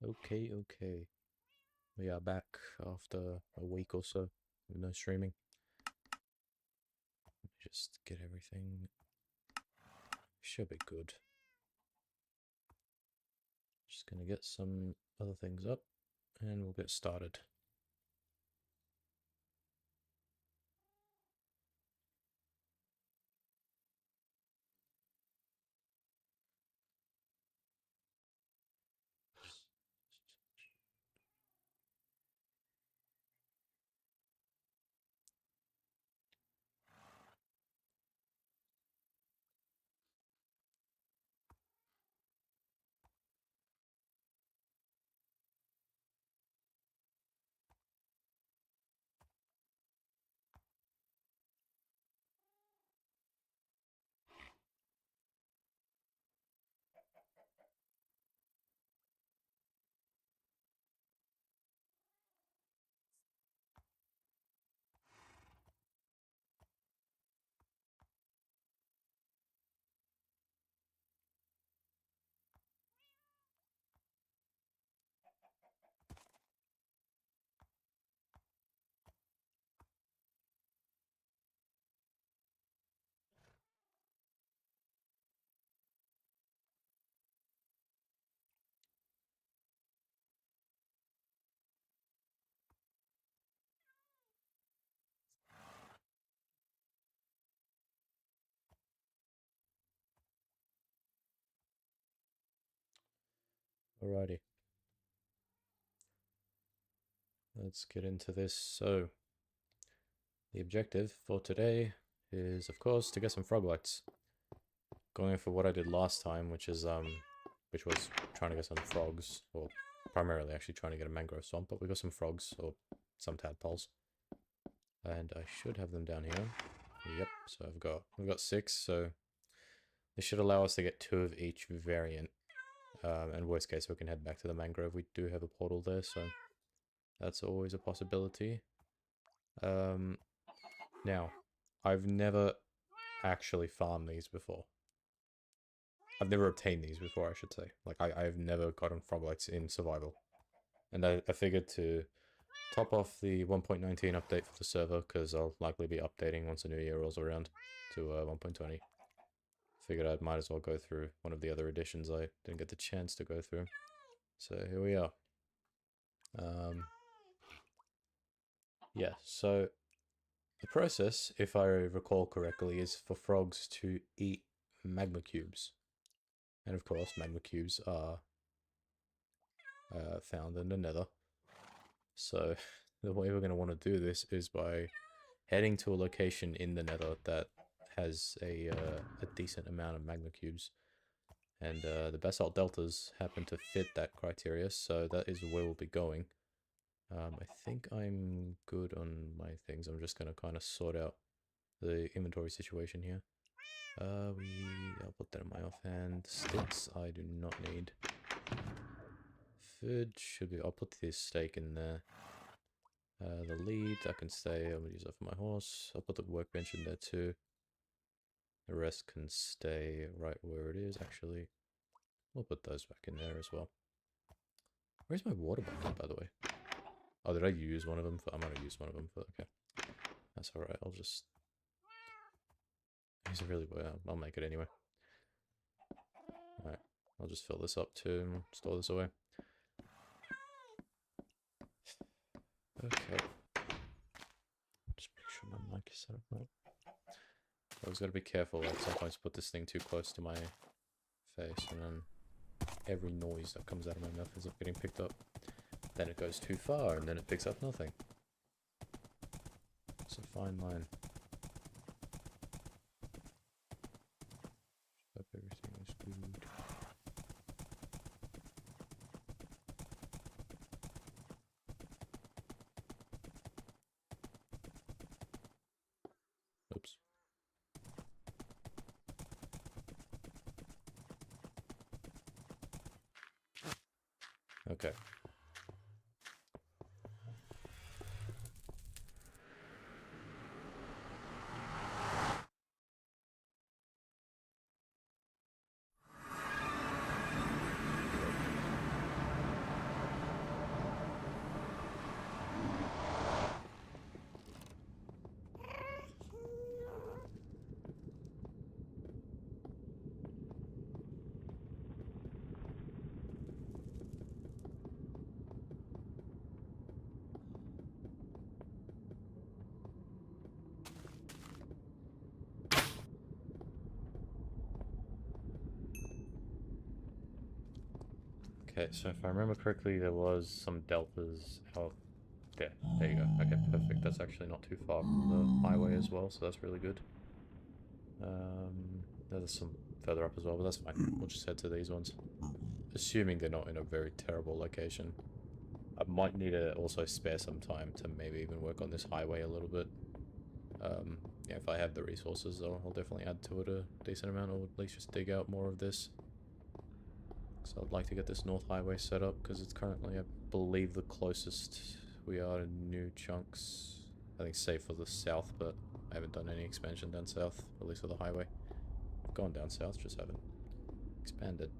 Okay. We are back after a week or so with no streaming. Let me just get everything. Should be good. Just gonna get some other things up and we'll get started. Alrighty. Let's get into this. So, the objective for today is, of course, to get some Froglights. Going for what I did last time, which was trying to get some frogs, or primarily actually trying to get a mangrove swamp, but we got some frogs, or some tadpoles. And I should have them down here. Yep, so we've got 6, so this should allow us to get 2 of each variant. And worst case, we can head back to the mangrove. We do have a portal there, so that's always a possibility. Now, I've never actually farmed these before. I've never obtained these before, I should say. Like, I've never gotten Froglights in survival. And I figured to top off the 1.19 update for the server, because I'll likely be updating once the new year rolls around to 1.20. Figured I might as well go through one of the other editions I didn't get the chance to go through. So here we are. Yeah, so the process, if I recall correctly, is for frogs to eat magma cubes. And of course, magma cubes are found in the nether. So the way we're going to want to do this is by heading to a location in the nether that has a decent amount of magma cubes. And the basalt deltas happen to fit that criteria, so that is where we'll be going. I think I'm good on my things. I'm just going to kind of sort out the inventory situation here. I'll put that in my offhand. Sticks I do not need. Food should be, I'll put this steak in there. The lead, that can stay. I'm gonna use that for my horse. I'll put the workbench in there too. The rest can stay right where it is, actually. We'll put those back in there as well. Where's my water bucket, by the way? Oh, did I use one of them? I might have used one of them, but okay. That's alright, I'll just... Is it really... Well, I'll make it anyway. Alright, I'll just fill this up too and store this away. Okay. Just make sure my mic is set up right. I always gotta be careful, like sometimes put this thing too close to my face and then every noise that comes out of my mouth ends up getting picked up. Then it goes too far and then it picks up nothing. It's a fine line. Hope everything is good. Oops. Okay. Okay, so if I remember correctly, there was some deltas out there. There you go. Okay, perfect. That's actually not too far from the highway as well, so that's really good. There's some further up as well, but that's fine. We'll just head to these ones. Assuming they're not in a very terrible location. I might need to also spare some time to maybe even work on this highway a little bit. Yeah, if I have the resources, I'll definitely add to it a decent amount, or at least just dig out more of this. So I'd like to get this North Highway set up, because it's currently, I believe, the closest we are to new chunks. I think safe for the south, but I haven't done any expansion down south, at least for the highway. I've gone down south, just haven't expanded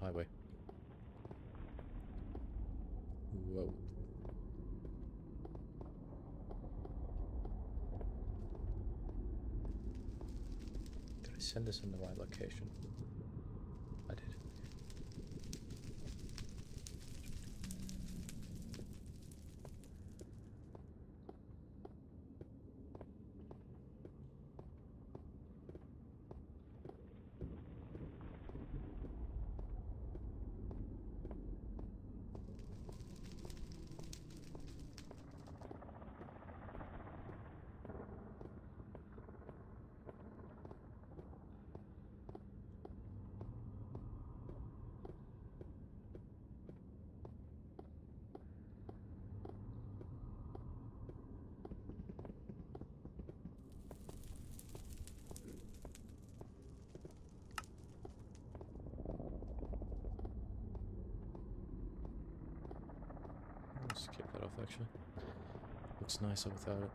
highway. Whoa. Did I send this in the right location? I did. Skip that off, actually. Looks nicer without it.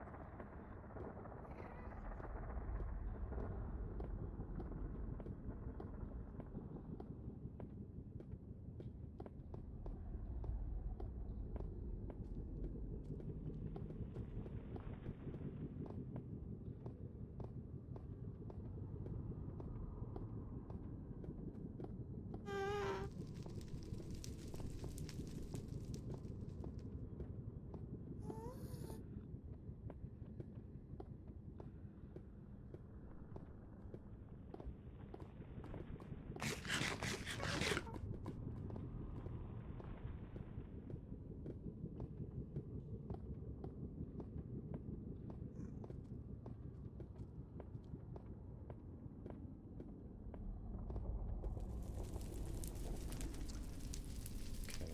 Okay,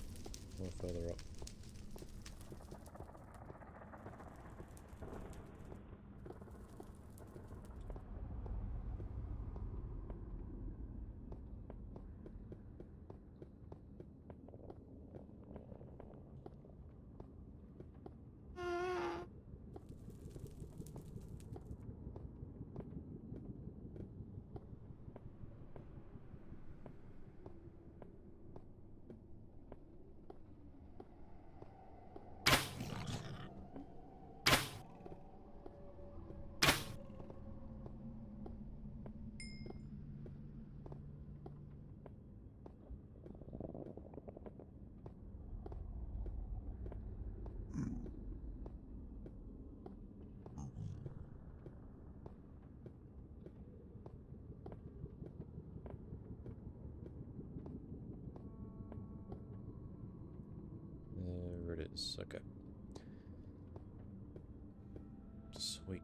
more further up. There it is, okay. Sweet.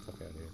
Fuck out of here.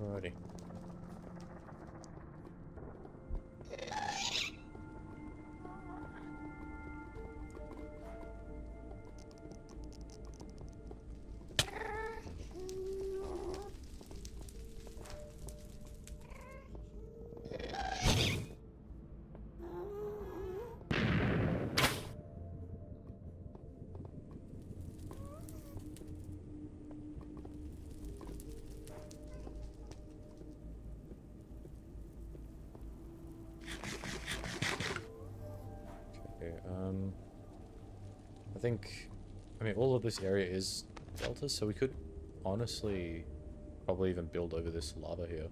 Alrighty. I mean, all of this area is delta, so we could honestly probably even build over this lava here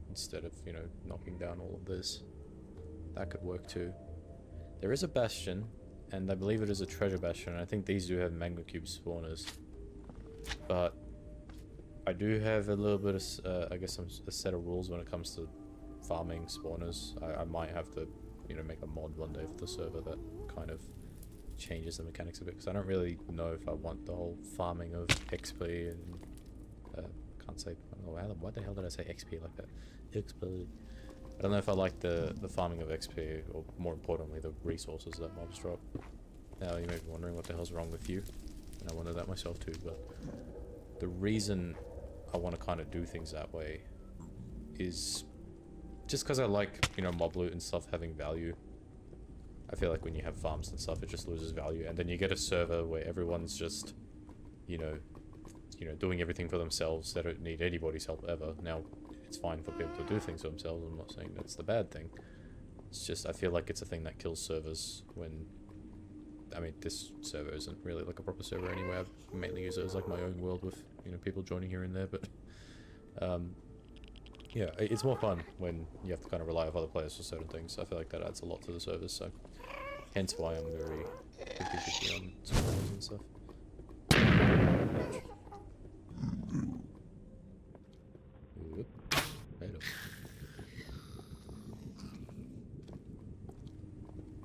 instead of, you know, knocking down all of this. That could work too. There is a bastion, and I believe it is a treasure bastion, and I think these do have magma cube spawners. But I do have a little bit of, I guess, a set of rules when it comes to farming spawners. I might have to, you know, make a mod one day for the server that kind of changes the mechanics of it, because I don't really know if I want the whole farming of XP and can't say, oh, what the hell did I say XP like that? XP. I don't know if I like the farming of XP, or more importantly, the resources that mobs drop. Now you may be wondering what the hell's wrong with you, and I wonder that myself too, but the reason I want to kind of do things that way is just because I like, you know, mob loot and stuff having value. I feel like when you have farms and stuff, it just loses value, and then you get a server where everyone's just, you know, doing everything for themselves. They don't need anybody's help ever. Now, it's fine for people to do things for themselves. I'm not saying that's the bad thing. It's just I feel like it's a thing that kills servers when. I mean, this server isn't really like a proper server anyway. I mainly use it as like my own world with, you know, people joining here and there, but yeah, it's more fun when you have to kind of rely on other players for certain things. I feel like that adds a lot to the servers, so hence why I'm very picky on spawners and stuff. Whoop. Hello.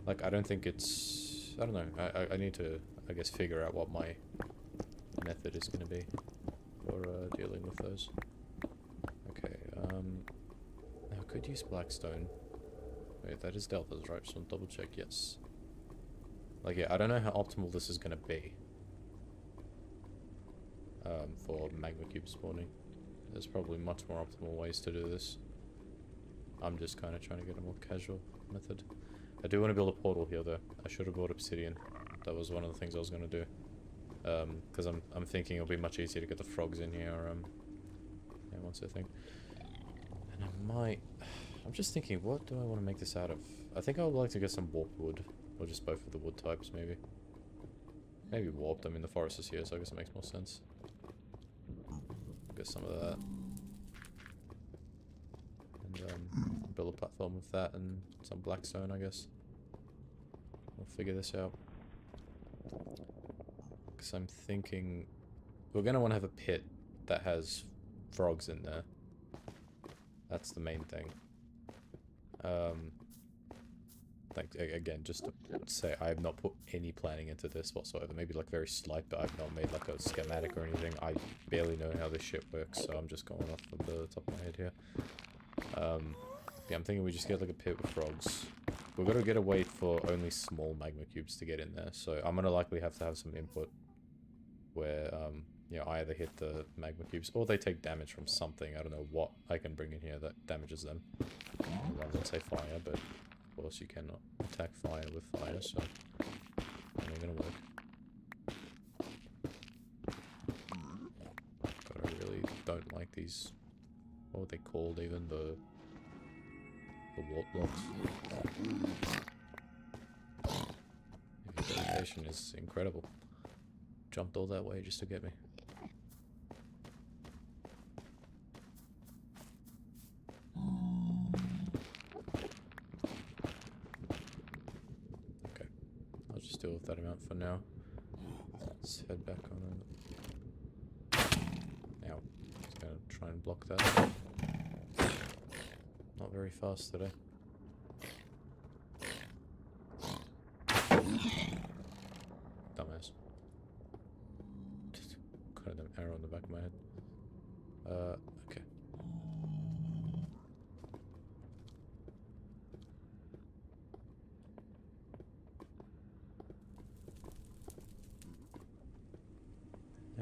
Like, I don't think it's... I don't know. I need to, I guess, figure out what my method is going to be for dealing with those. Okay, now I could use blackstone. Wait, that is deltas, right? Just want to double check, yes. Like, yeah, I don't know how optimal this is going to be for magma cube spawning. There's probably much more optimal ways to do this. I'm just kind of trying to get a more casual method. I do want to build a portal here, though. I should have bought obsidian. That was one of the things I was going to do. Because I'm thinking it'll be much easier to get the frogs in here. Yeah, one thing. And I might... I'm just thinking, what do I want to make this out of? I think I would like to get some warped wood. Or just both of the wood types, maybe. Maybe warped. I mean, the forest is here, so I guess it makes more sense. Get some of that. And build a platform with that and some blackstone, I guess. We'll figure this out. Because I'm thinking... We're going to want to have a pit that has frogs in there. That's the main thing. Like, again, just to say, I have not put any planning into this whatsoever. Maybe, like, very slight, but I've not made, like, a schematic or anything. I barely know how this shit works, so I'm just going off of the top of my head here. Yeah, I'm thinking we just get, like, a pit with frogs. We've got to get a way for only small magma cubes to get in there, so I'm going to likely have to have some input where, you know, I either hit the magma cubes, or they take damage from something. I don't know what I can bring in here that damages them. I would say fire, but... Of course, you cannot attack fire with fire, so it's not gonna work. God, I really don't like these. What are they called? Even the warp blocks. The dedication is incredible. Jumped all that way just to get me. Deal with that amount for now. Let's head back on it. Now, just gonna try and block that. Not very fast today. Dumbass. Just got an arrow in the back of my head. Okay.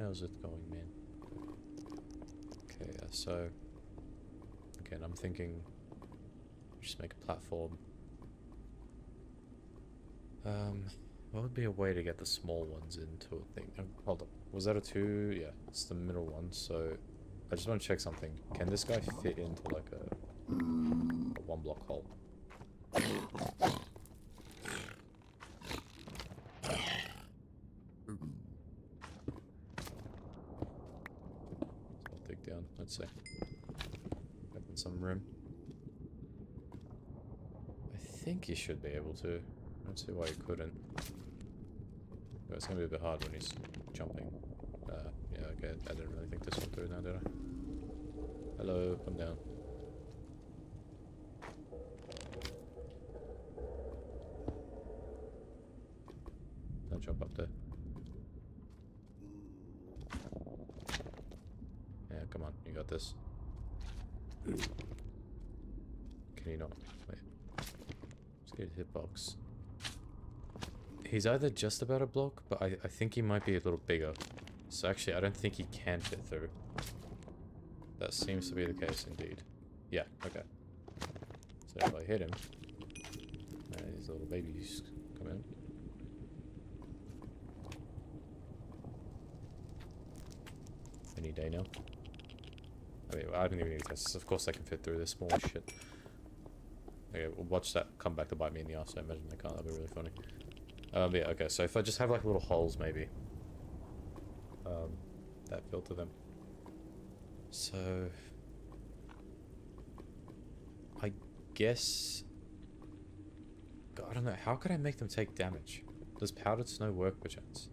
How's it going, man? Okay, so again, I'm thinking just make a platform. What would be a way to get the small ones into a thing? Oh, hold up. Was that a 2? Yeah, it's the middle one. So I just want to check something. Can this guy fit into like a 1-block hole? So I'll dig down. Let's see. Open some room. I think he should be able to. I don't see why he couldn't. But it's gonna be a bit hard when he's jumping. Yeah, okay. I didn't really think this one through now, did I? Hello, come down. Don't jump up there. Yeah, come on, you got this. Can you not? Wait. Let's get his hitbox. He's either just about a block, but I think he might be a little bigger. So actually, I don't think he can fit through. That seems to be the case indeed. Yeah, okay. So if I hit him, these little babies come in. Any day now. I mean, I don't even need to test this. Of course I can fit through this small shit. Okay, we'll watch that come back to bite me in the ass. I imagine they can't. That'd be really funny. Yeah, okay, so if I just have like little holes maybe. That filter them. So I guess God, I don't know, how could I make them take damage? Does powdered snow work perchance?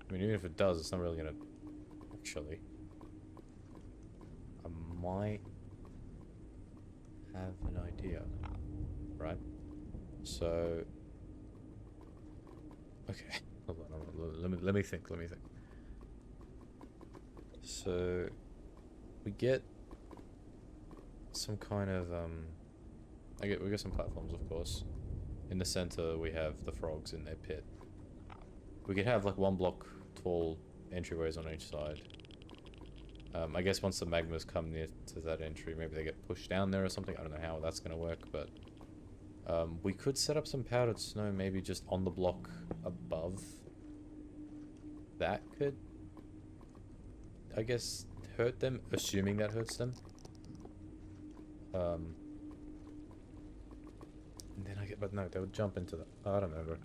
I mean, even if it does, it's not really gonna actually. I might have an idea. Right? So okay. Hold on. Let me think. So we get some kind of we get some platforms, of course. In the center we have the frogs in their pit. We could have like 1-block tall entryways on each side. I guess once the magmas come near to that entry, maybe they get pushed down there or something. I don't know how that's gonna work, but we could set up some powdered snow maybe just on the block above. That could, I guess, hurt them, assuming that hurts them. And then I get, but no, they would jump into the, I don't know, bro.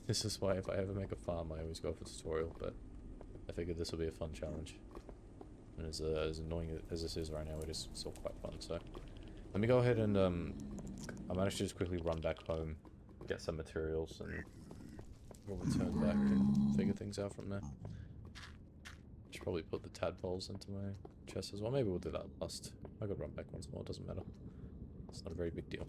This is why if I ever make a farm, I always go for tutorial, but I figured this will be a fun challenge. And as annoying as this is right now, it is still quite fun, so. Let me go ahead and, I might actually just quickly run back home, get some materials, and we'll return back and figure things out from there. Should probably put the tadpoles into my chest as well. Maybe we'll do that last. I could run back once more, it doesn't matter. It's not a very big deal.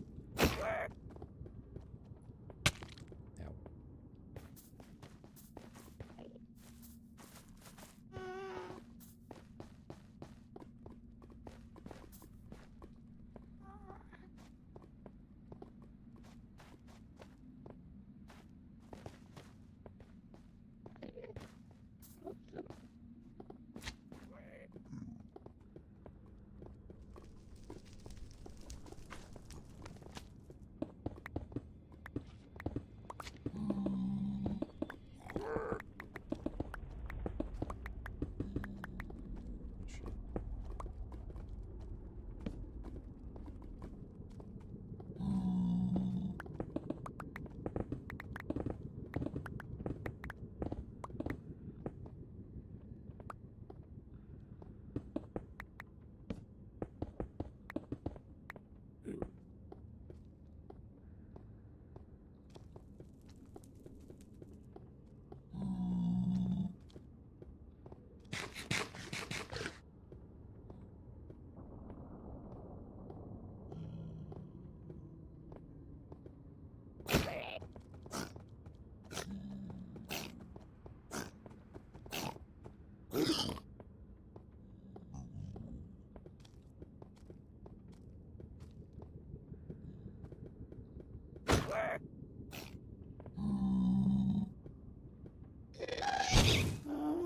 Ow.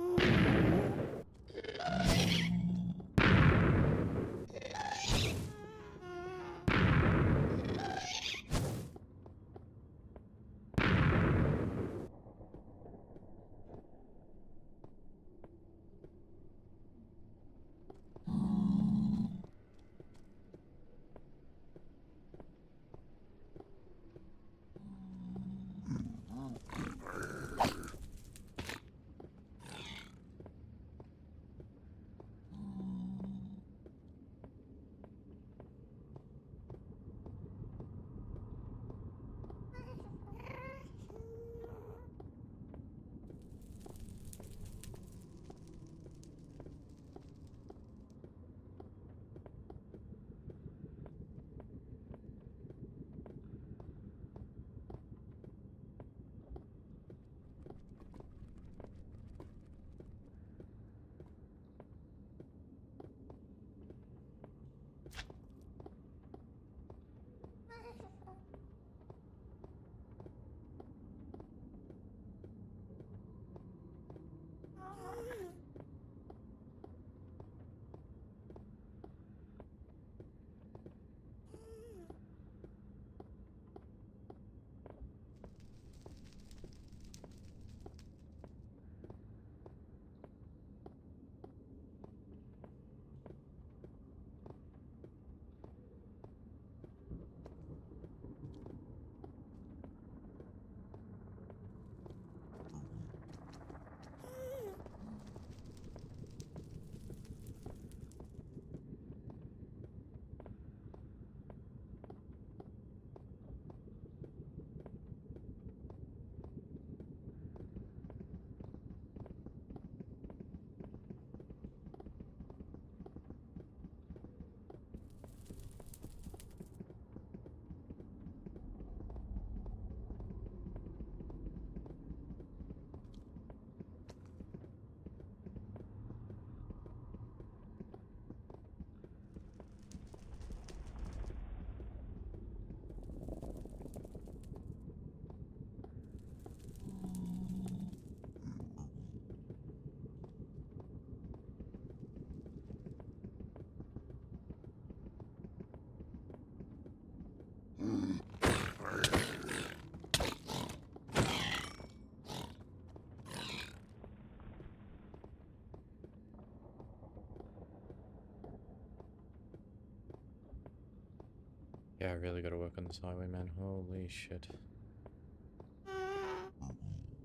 Yeah, I really gotta work on this highway, man. Holy shit.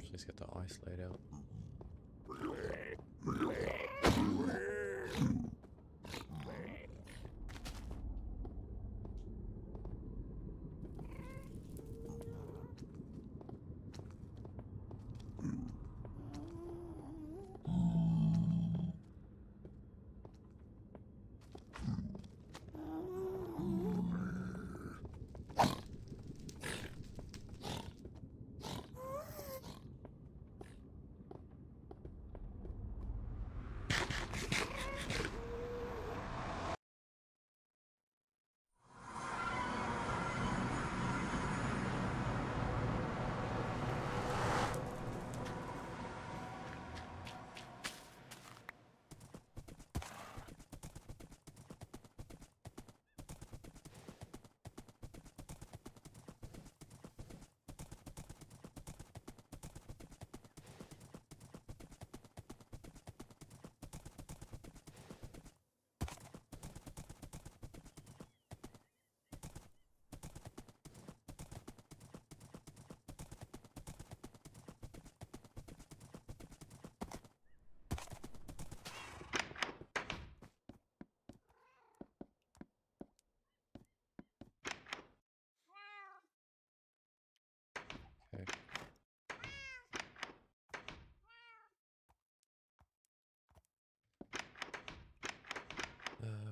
Please get the ice laid out. Okay.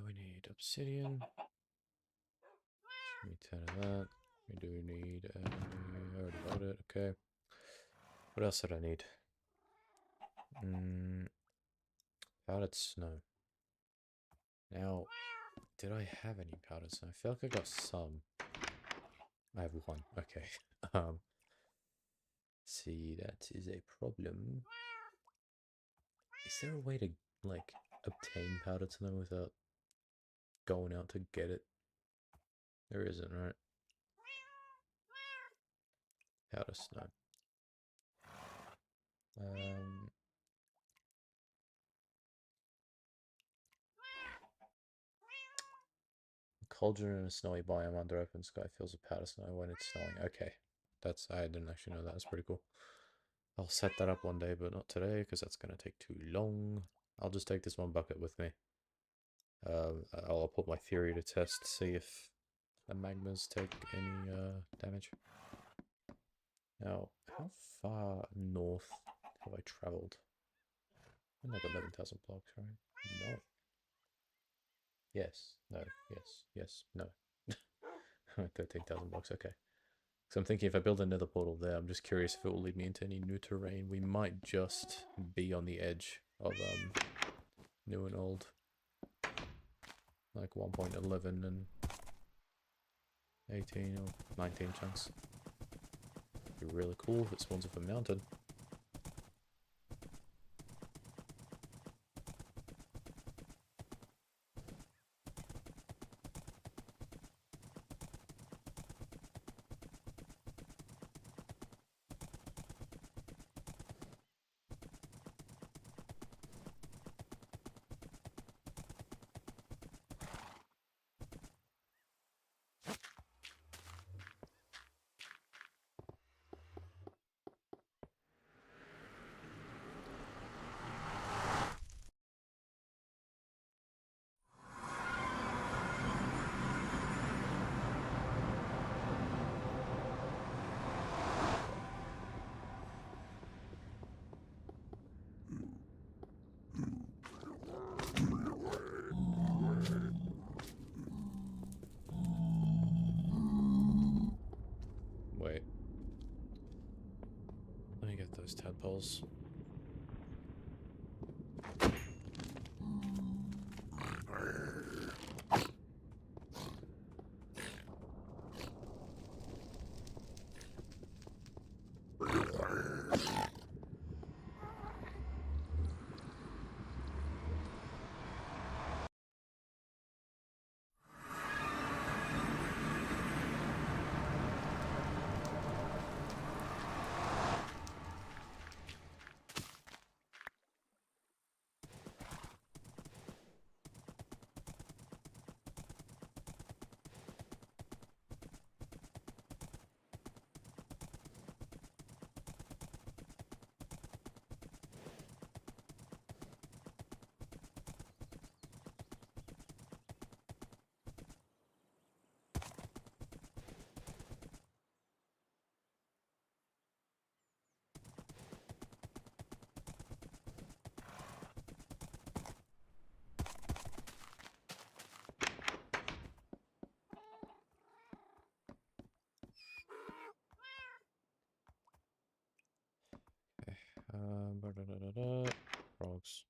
We need obsidian. Give me 10 of that. We do need a... I already got it, okay. What else did I need? Powdered snow. Now, did I have any powdered snow? I feel like I got some. I have one, okay. See, that is a problem. Is there a way to, like, obtain powdered snow without going out to get it? There isn't, right? Powder snow. Cauldron in a snowy biome under open sky fills with powder snow when it's snowing. Okay. I didn't actually know that. That's pretty cool. I'll set that up one day, but not today, because that's going to take too long. I'll just take this one bucket with me. I'll put my theory to test, see if the magmas take any damage. Now, how far north have I travelled? Like 11,000 blocks, right? No. Yes. No. Yes. Yes. No. 13,000 blocks, okay. So I'm thinking if I build another portal there, I'm just curious if it will lead me into any new terrain. We might just be on the edge of new and old. Like 1.11 and 18 or 19 chunks. It'd be really cool if it spawns up a mountain. Wait. Let me get those tadpoles. Frogs.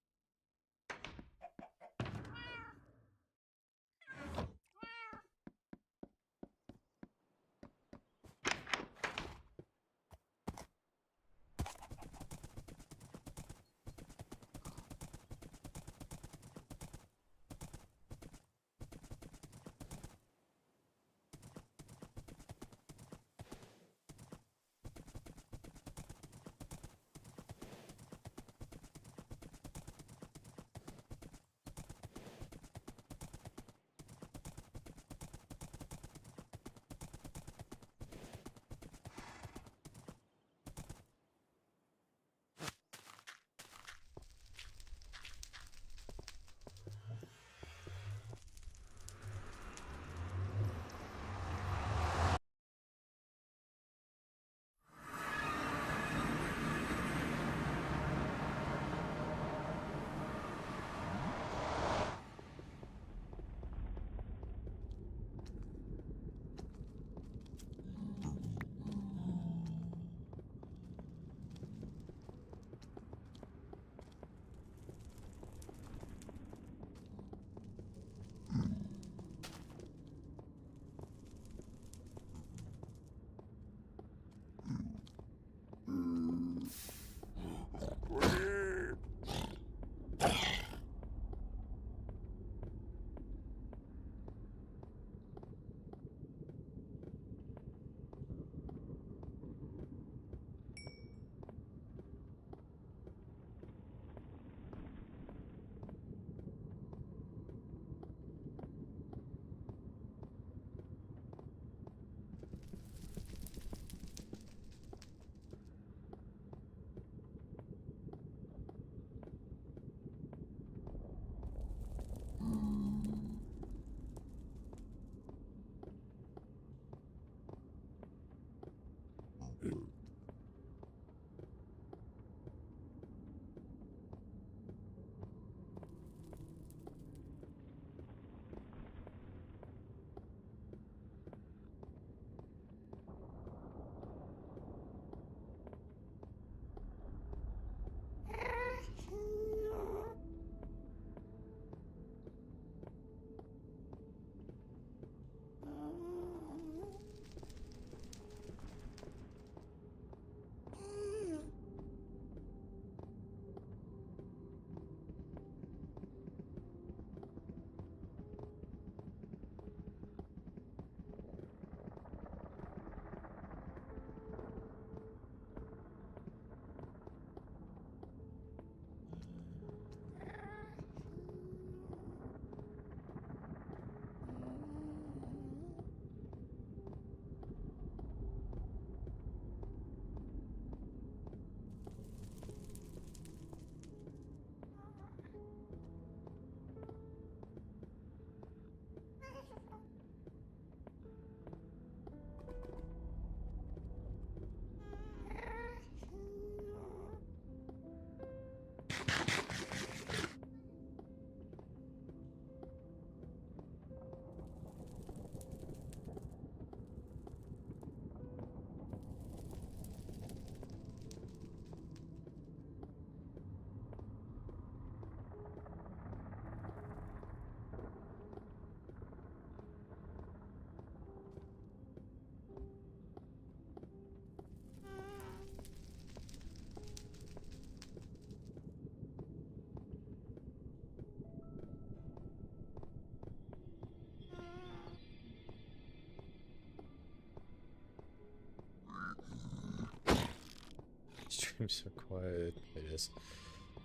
Stream's so quiet. It is.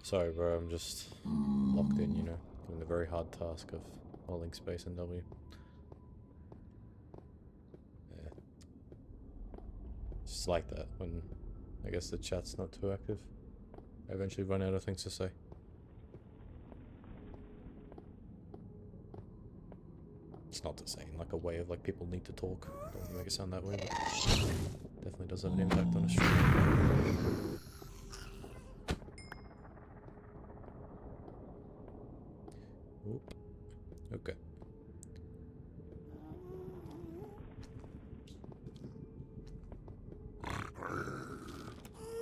Sorry, bro. I'm just locked in, you know, doing the very hard task of holding space and W. Yeah. Just like that when I guess the chat's not too active. I eventually run out of things to say. It's not to say in like a way of like people need to talk. Don't want to make it sound that way, but definitely does have an impact on a stream. Oop. Okay.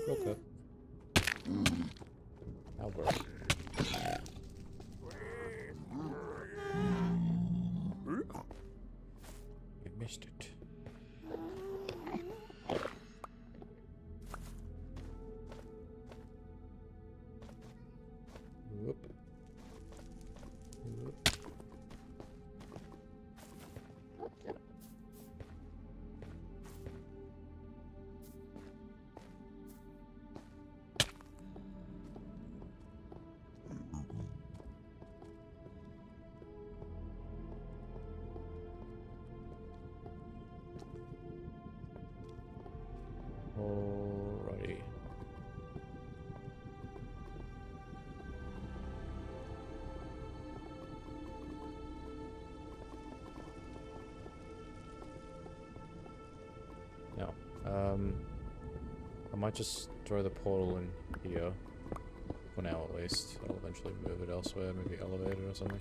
Okay. bro. You missed it. Whoop. Whoop. Alrighty. Now, I might just throw the portal in here. For now, at least. I'll eventually move it elsewhere, maybe elevate it or something.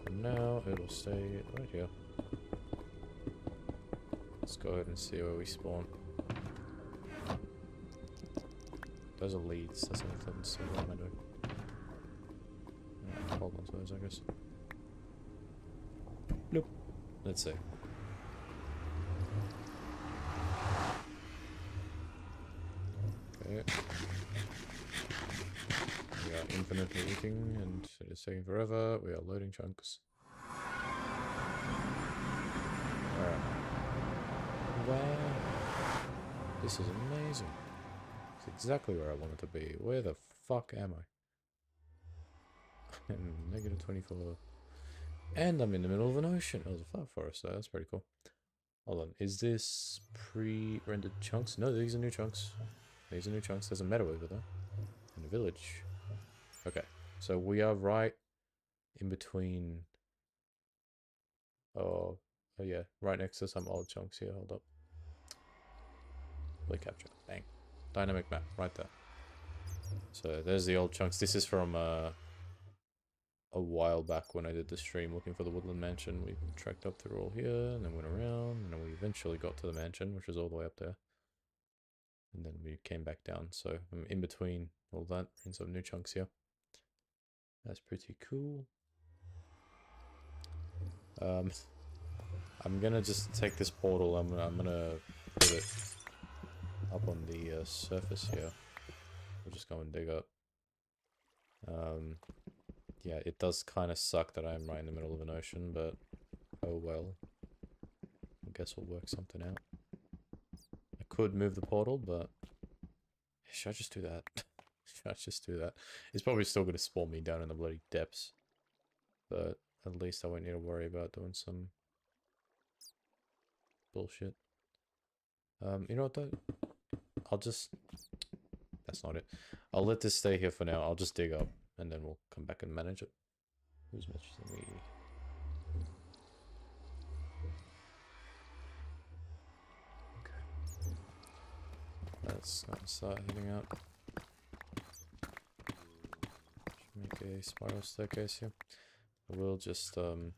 For now, it'll stay right here. Let's go ahead and see where we spawn. Those are leads, that's anything, so what am I doing? Right, hold on to those, I guess. Nope. Let's see. Okay. We are infinitely eating, and it is taking forever. We are loading chunks. Alright. Wow. This is amazing. It's exactly where I wanted to be. Where the fuck am I? Negative 24. And I'm in the middle of an ocean. Oh, there's a fire forest there. That's pretty cool. Hold on. Is this pre-rendered chunks? No, these are new chunks. These are new chunks. There's a meadow over there. And a village. Okay. So we are right in between... Oh yeah. Right next to some old chunks here. Hold up. Play capture. Bang. Dynamic map. Right there. So there's the old chunks. This is from a while back when I did the stream looking for the woodland mansion. We trekked up through all here and then went around and then we eventually got to the mansion, which was all the way up there. And then we came back down. So I'm in between all that and some new chunks here. That's pretty cool. I'm gonna just take this portal. I'm gonna put it up on the surface here. We'll just go and dig up. Yeah, it does kind of suck that I'm right in the middle of an ocean, but oh well. I guess we'll work something out. I could move the portal, but should I just do that? Should I just do that? It's probably still going to spawn me down in the bloody depths, but at least I won't need to worry about doing some bullshit. You know what though? I'll just... That's not it. I'll let this stay here for now. I'll just dig up, and then we'll come back and manage it. Who's messaging me? Okay. Let's start heading up. Should make a spiral staircase here. I will just let's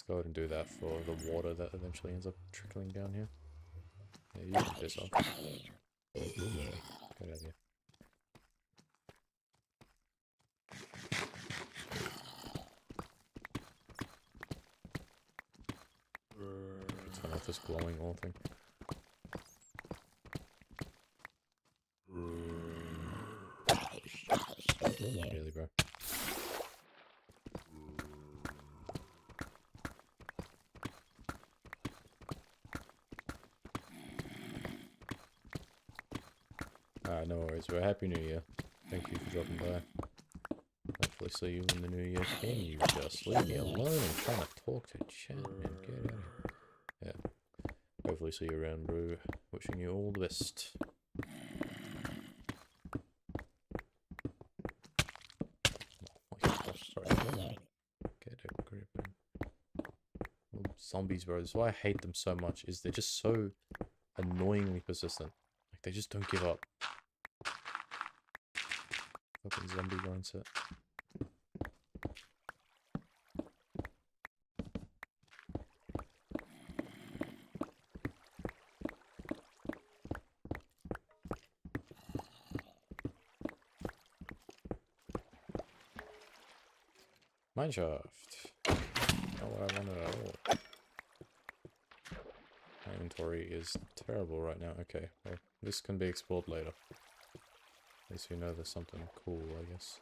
go ahead and do that for the water that eventually ends up trickling down here. Yeah, you can piss off. Get out of here. Turn off this glowing ore thing. Really, bro. Alright, no worries, bro. Happy New Year. Thank you for dropping by. Hopefully see you in the new year. Can you just leave me alone? I'm trying to talk to chat, man. Get out of here. Yeah. Hopefully see you around, bro. Wishing you all the best. Get a grip. Zombies, bro. That's why I hate them so much, is they're just so annoyingly persistent. Like, they just don't give up. Fucking zombie mindset. Mineshaft. Not what I wanted at all. My inventory is terrible right now. Okay, well, this can be explored later. At least we know there's something cool, I guess.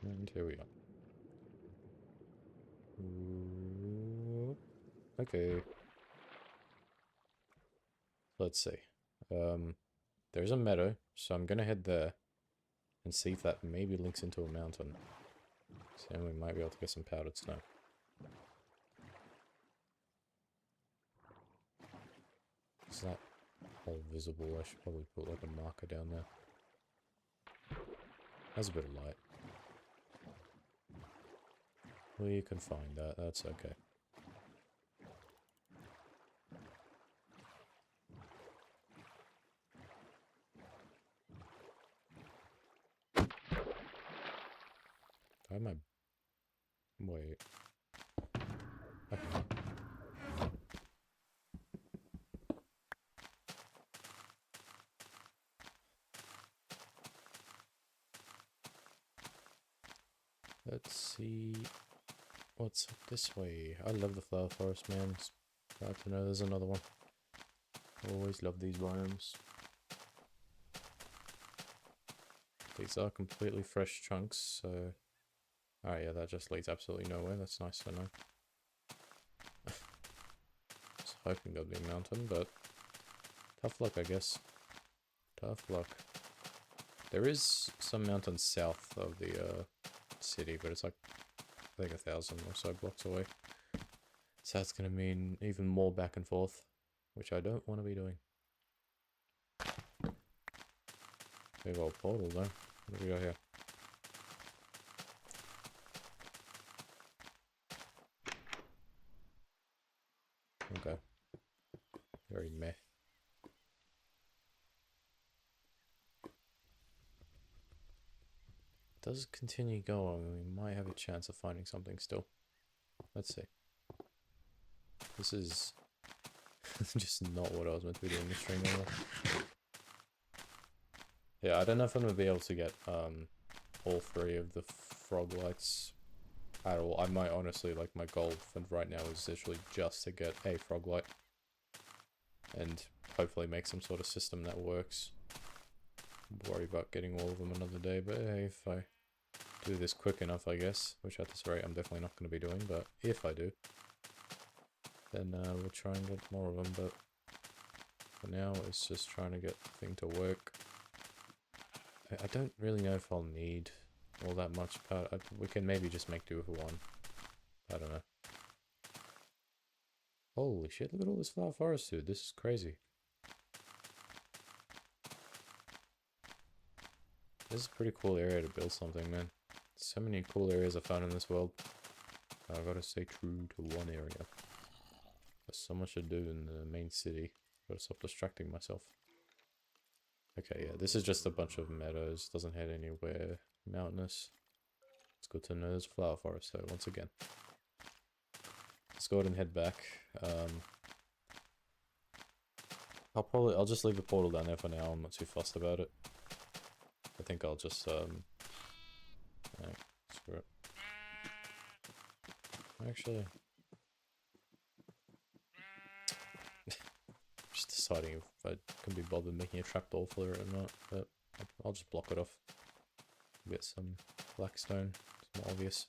And here we are. Ooh. Okay. Let's see. There's a meadow, so I'm gonna head there and see if that maybe links into a mountain. So then we might be able to get some powdered snow. Is that all visible? I should probably put like a marker down there. Has a bit of light. We can find that, that's okay. I might... Wait. Okay. Let's see... What's up this way? I love the flower forest, man. It's glad to know there's another one. Always love these biomes. These are completely fresh chunks, so... Oh yeah, that just leads absolutely nowhere. That's nice to know. Was hoping there'd be a mountain, but... Tough luck, I guess. Tough luck. There is some mountains south of the city, but it's like, I think 1,000 or so blocks away. So that's going to mean even more back and forth, which I don't want to be doing. Big old portal though. What do we got here? Okay. Very meh. Does continue going, we might have a chance of finding something still. Let's see. This is just not what I was meant to be doing this stream anymore. Yeah, I don't know if I'm gonna be able to get all 3 of the Froglights at all. I might honestly, like, my goal for right now is literally just to get a Froglight and hopefully make some sort of system that works. Worry about getting all of them another day, but hey, if I do this quick enough, I guess, which at this rate I'm definitely not going to be doing, but if I do, then we'll try and get more of them, but for now it's just trying to get the thing to work. I don't really know if I'll need all that much powder. We can maybe just make do with 1. I don't know. Holy shit, look at all this flower forest, dude. This is crazy. This is a pretty cool area to build something, man. So many cool areas I found in this world. I've got to stay true to one area. There's so much to do in the main city. Gotta stop distracting myself. Okay, yeah, this is just a bunch of meadows. Doesn't head anywhere mountainous. It's good to know there's flower forest though, once again. Let's go ahead and head back. I'll just leave the portal down there for now. I'm not too fussed about it. I think I'll just, no, screw it. Actually, just deciding if I can be bothered making a trapdoor for it or not, but I'll just block it off. Get some black stone, it's more obvious.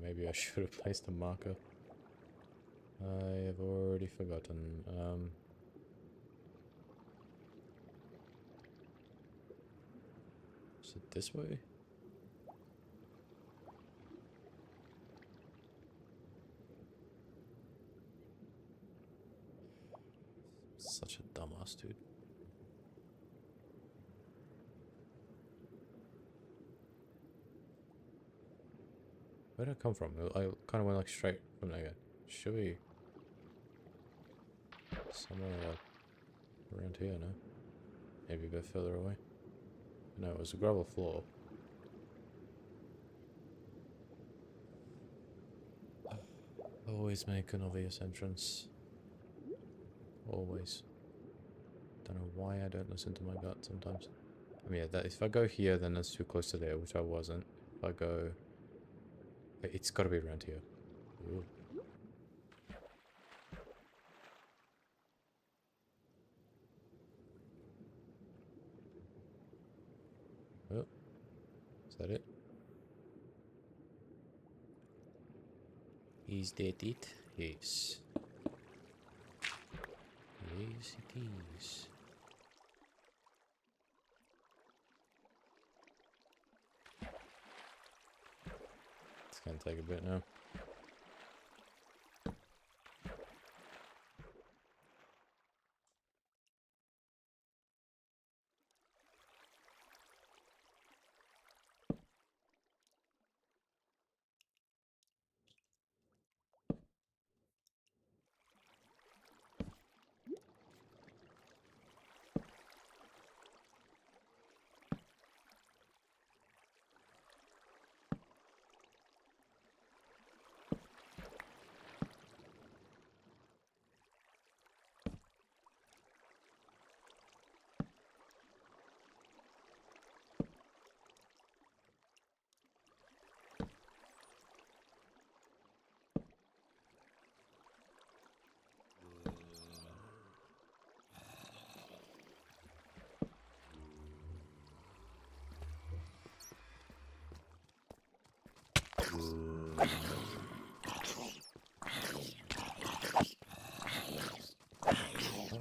maybe I should have placed a marker. I have already forgotten. Is it this way? Such a dumbass, dude. Where did I come from? I kind of went like straight from there. Should we... somewhere like around here, no? Maybe a bit further away. No, it was a gravel floor. Always make an obvious entrance. Always. Don't know why I don't listen to my gut sometimes. I mean, yeah, that, if I go here, then that's too close to there, which I wasn't. If I go... it's gotta be around here. Ooh. Oh. Is that it? Is that it? Yes. Yes, it is. It's gonna take a bit now.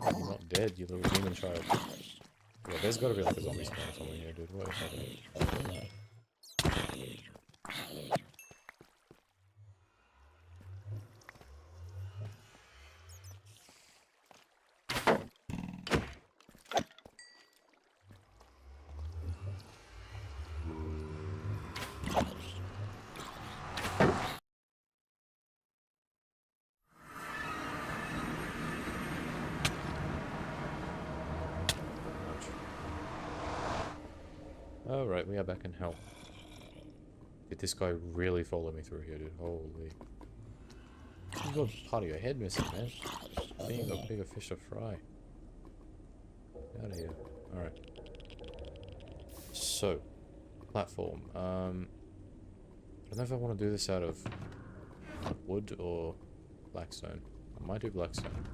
Oh, you're not dead, you little demon child. Yeah, there's gotta be like a zombie spawn somewhere here, dude. What is happening? Alright, we are back in hell. Did this guy really follow me through here, dude? Holy. You got part of your head missing, man. I think you got bigger fish to fry. Get out of here. Alright. So, platform. I don't know if I want to do this out of wood or blackstone. I might do blackstone.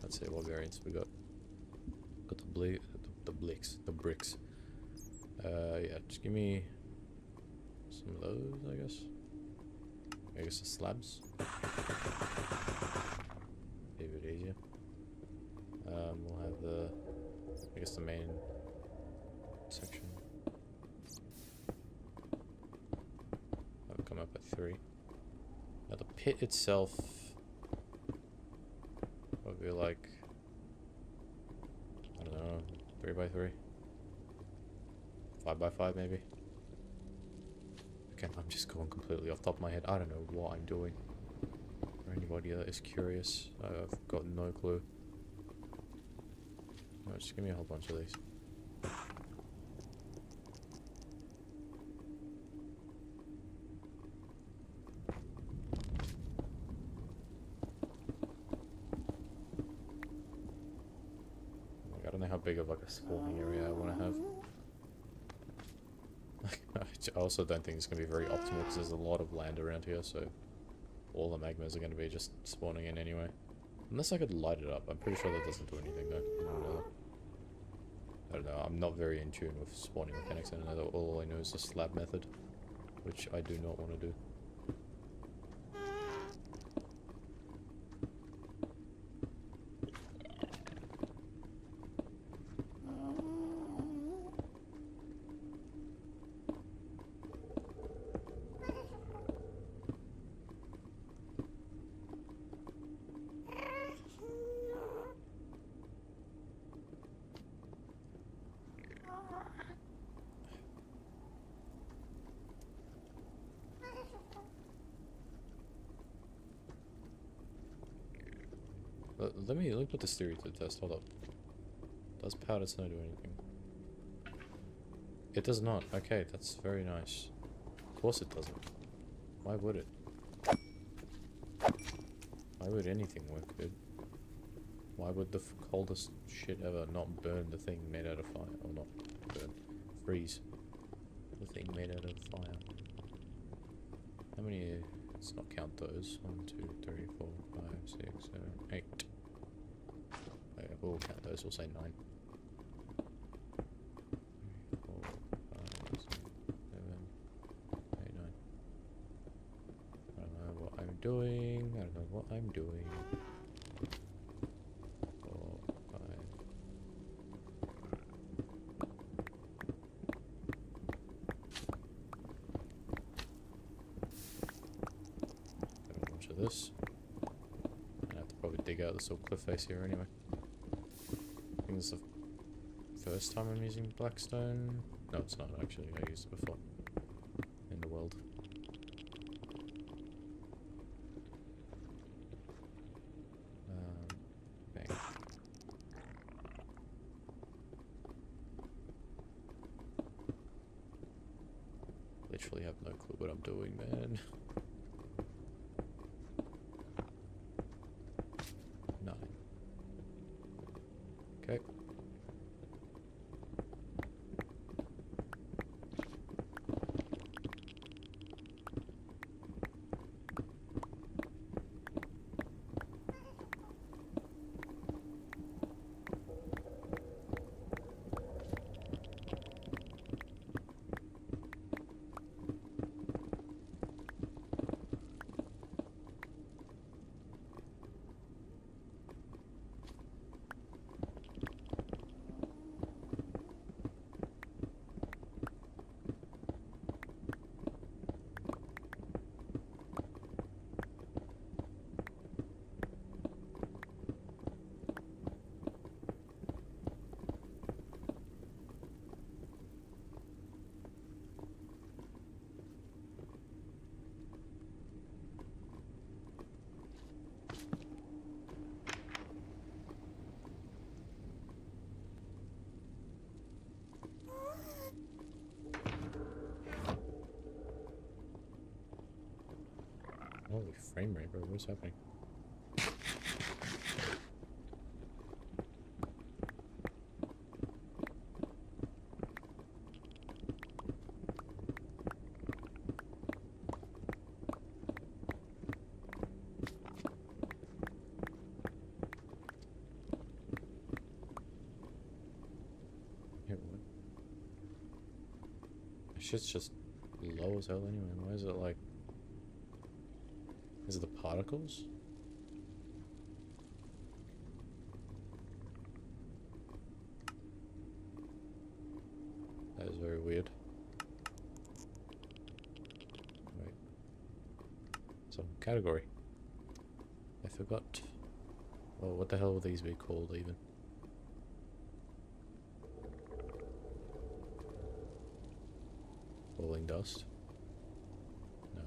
Let's see what variants we got. Got the bricks. Yeah, just give me some of those, I guess. I guess the slabs. Be a bit easier. We'll have the, I guess the main section. That'll come up at 3. Now the pit itself will be like, I don't know, 3 by 3. 5 by 5 maybe. Again, I'm just going completely off the top of my head. I don't know what I'm doing. For anybody that is curious, I've got no clue. No, just give me a whole bunch of these. Like, I don't know how big of like a spawning area I want to have. I also don't think it's going to be very optimal because there's a lot of land around here, so all the magmas are going to be just spawning in anyway. Unless I could light it up. I'm pretty sure that doesn't do anything though. I don't know. I'm not very in tune with spawning mechanics in Nether. All I know is the slab method, which I do not want to do. Let me put this theory to the test. Hold up. Does powdered snow do anything? It does not. Okay, that's very nice. Of course it doesn't. Why would it? Why would anything work, dude? Why would the coldest shit ever not burn the thing made out of fire? Or not burn. Freeze. The thing made out of fire. How many... Let's not count those. 1, 2, 3, 4, 5, 6, 7, 8. Okay, we'll count those. We'll say 9. 4, 5, 6, 7, 8, 9. I don't know what I'm doing. I don't know what I'm doing. 4, 5. Got a bunch of this. I have to probably dig out this little cliff face here anyway. I think this is the first time I'm using blackstone. No, it's not actually. I used it before in the world. Bang. Literally have no clue what I'm doing, man. 9. Okay. Holy frame rate, bro. What's happening? Yeah, what? Shit's just low as hell anyway. Why is it like... Is it the particles? That is very weird. Wait. Some category. I forgot. Well, what the hell will these be called even? Falling dust? No.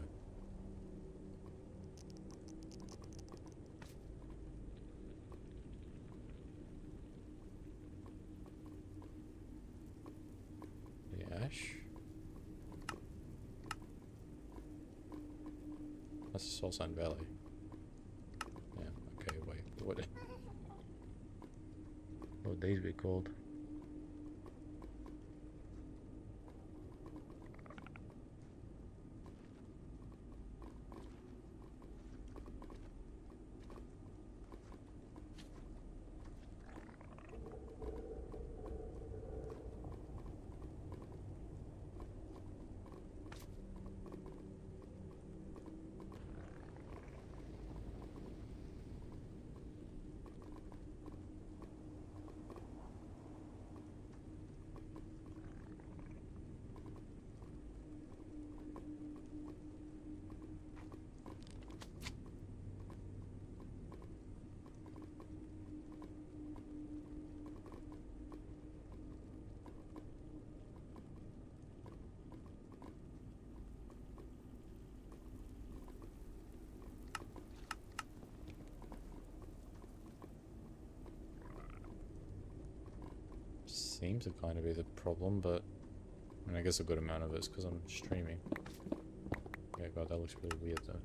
The ash? That's Soul Sand Valley. Yeah, okay, wait. What would these be called? seems to kind of be the problem, but I mean, I guess a good amount of it is because I'm streaming. Yeah, God, that looks really weird though.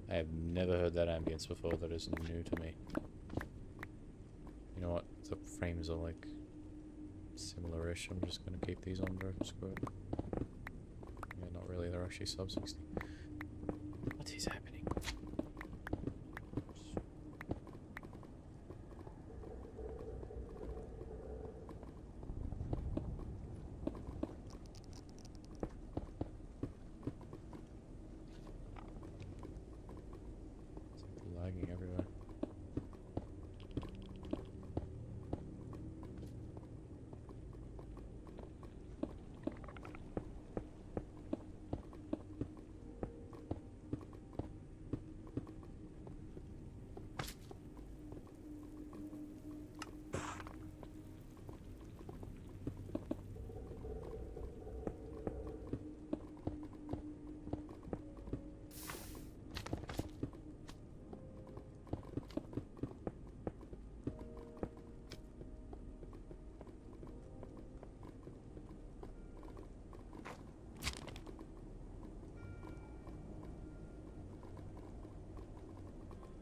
I have never heard that ambience before. That is new to me. You know what? The frames are like similar-ish. I'm just gonna keep these on, bro. Screw it. Yeah, not really. They're actually sub 60. What is happening? It's lagging everywhere.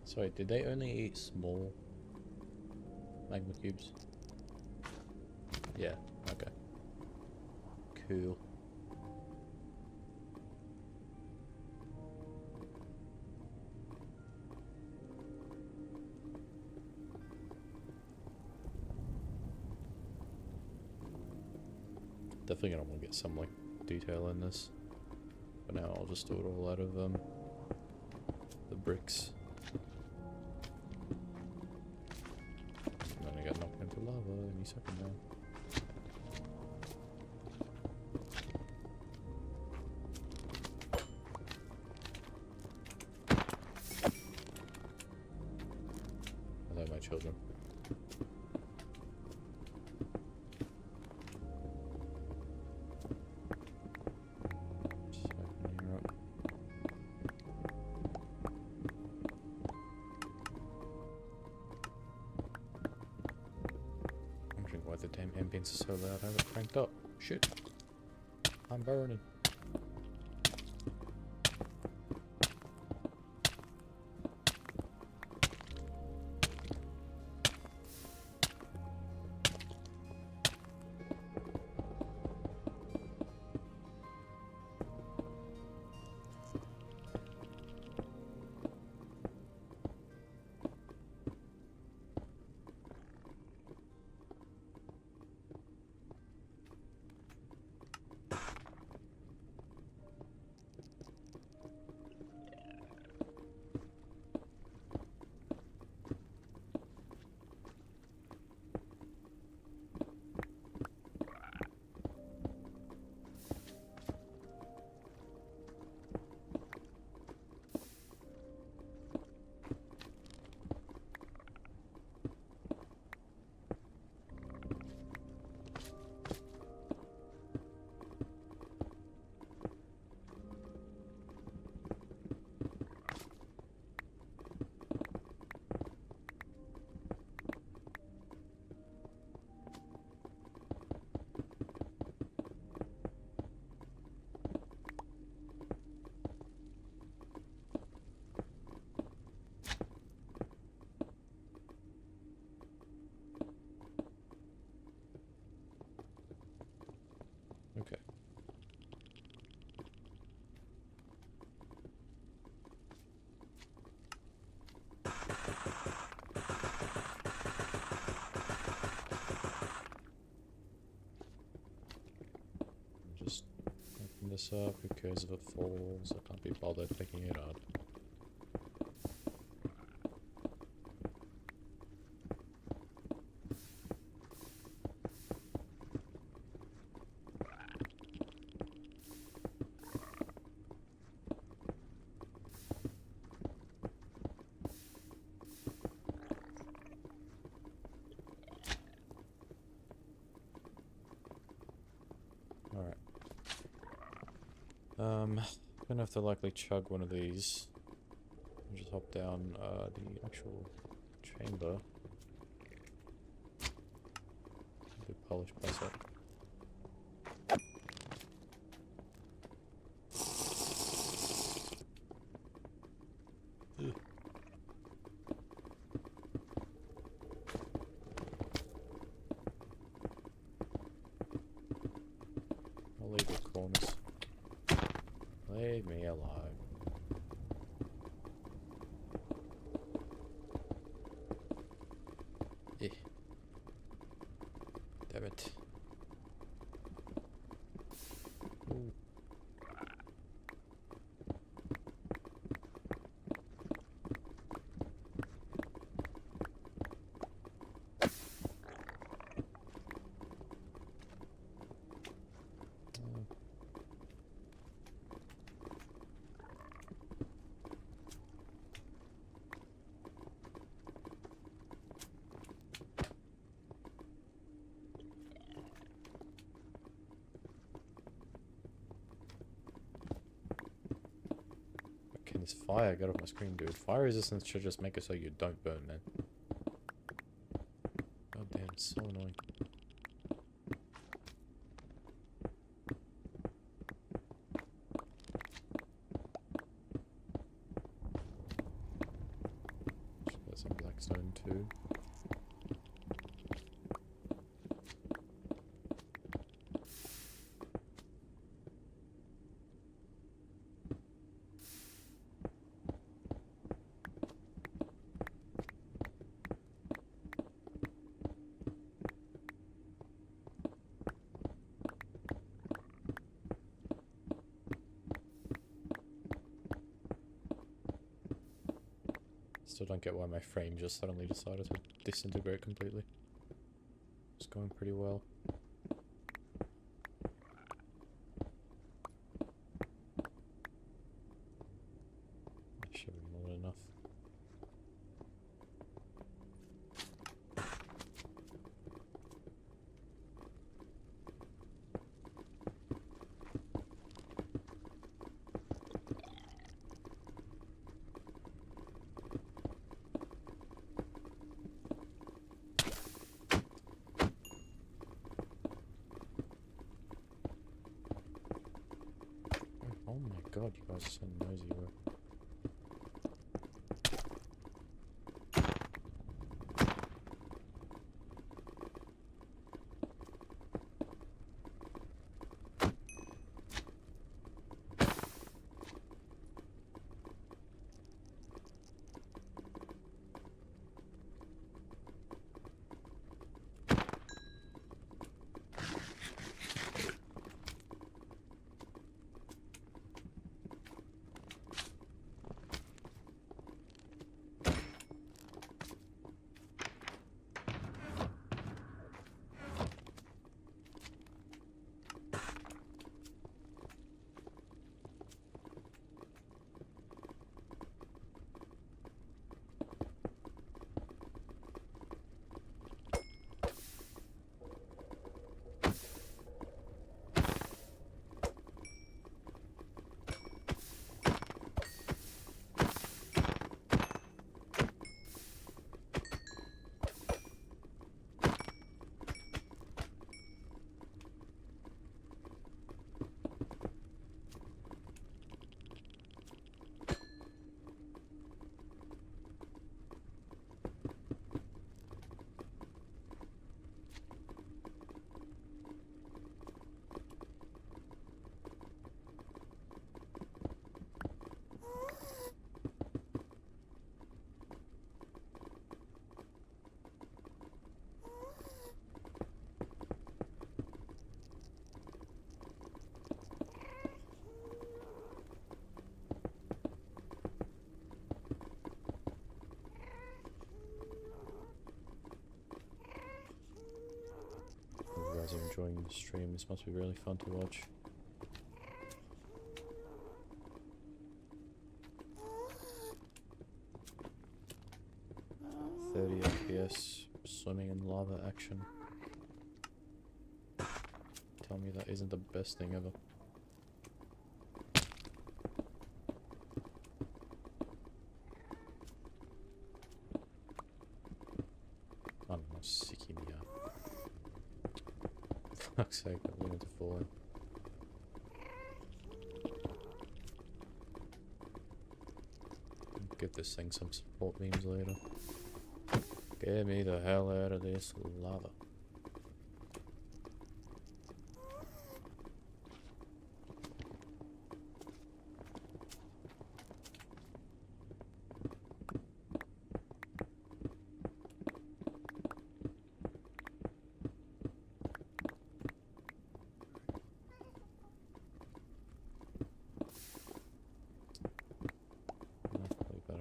Sorry, did they only eat small magma cubes? Yeah, okay. Cool. Definitely gonna want to get some like detail in this. But now I'll just do it all out of the bricks. I'm gonna get knocked into lava any second now. Hello, my children. Just open here up. I'm wondering why the damn ambience is so loud. I have it cranked up. Shit. I'm burning. Okay. Just open this up. Who cares if it falls? I can't be bothered picking it up. Alright. I'm gonna have to likely chug one of these. And just hop down the actual chamber. Do polish press it. I'll leave the corners. Leave me alone. Eh. Damn it. Ooh. Can this fire get off my screen, dude? Fire resistance should just make it so you don't burn, man. God damn, it's so annoying. Should get some black stone too. Still don't get why my frame just suddenly decided to disintegrate completely. It's going pretty well. Should be more than enough. Oh my god, you guys are so noisy, bro. You guys are enjoying the stream. This must be really fun to watch. 30 FPS, swimming in lava action. Tell me that isn't the best thing ever. Fuck's sake, I'm going to fall in. Give this thing some support beams later. Get me the hell out of this lava.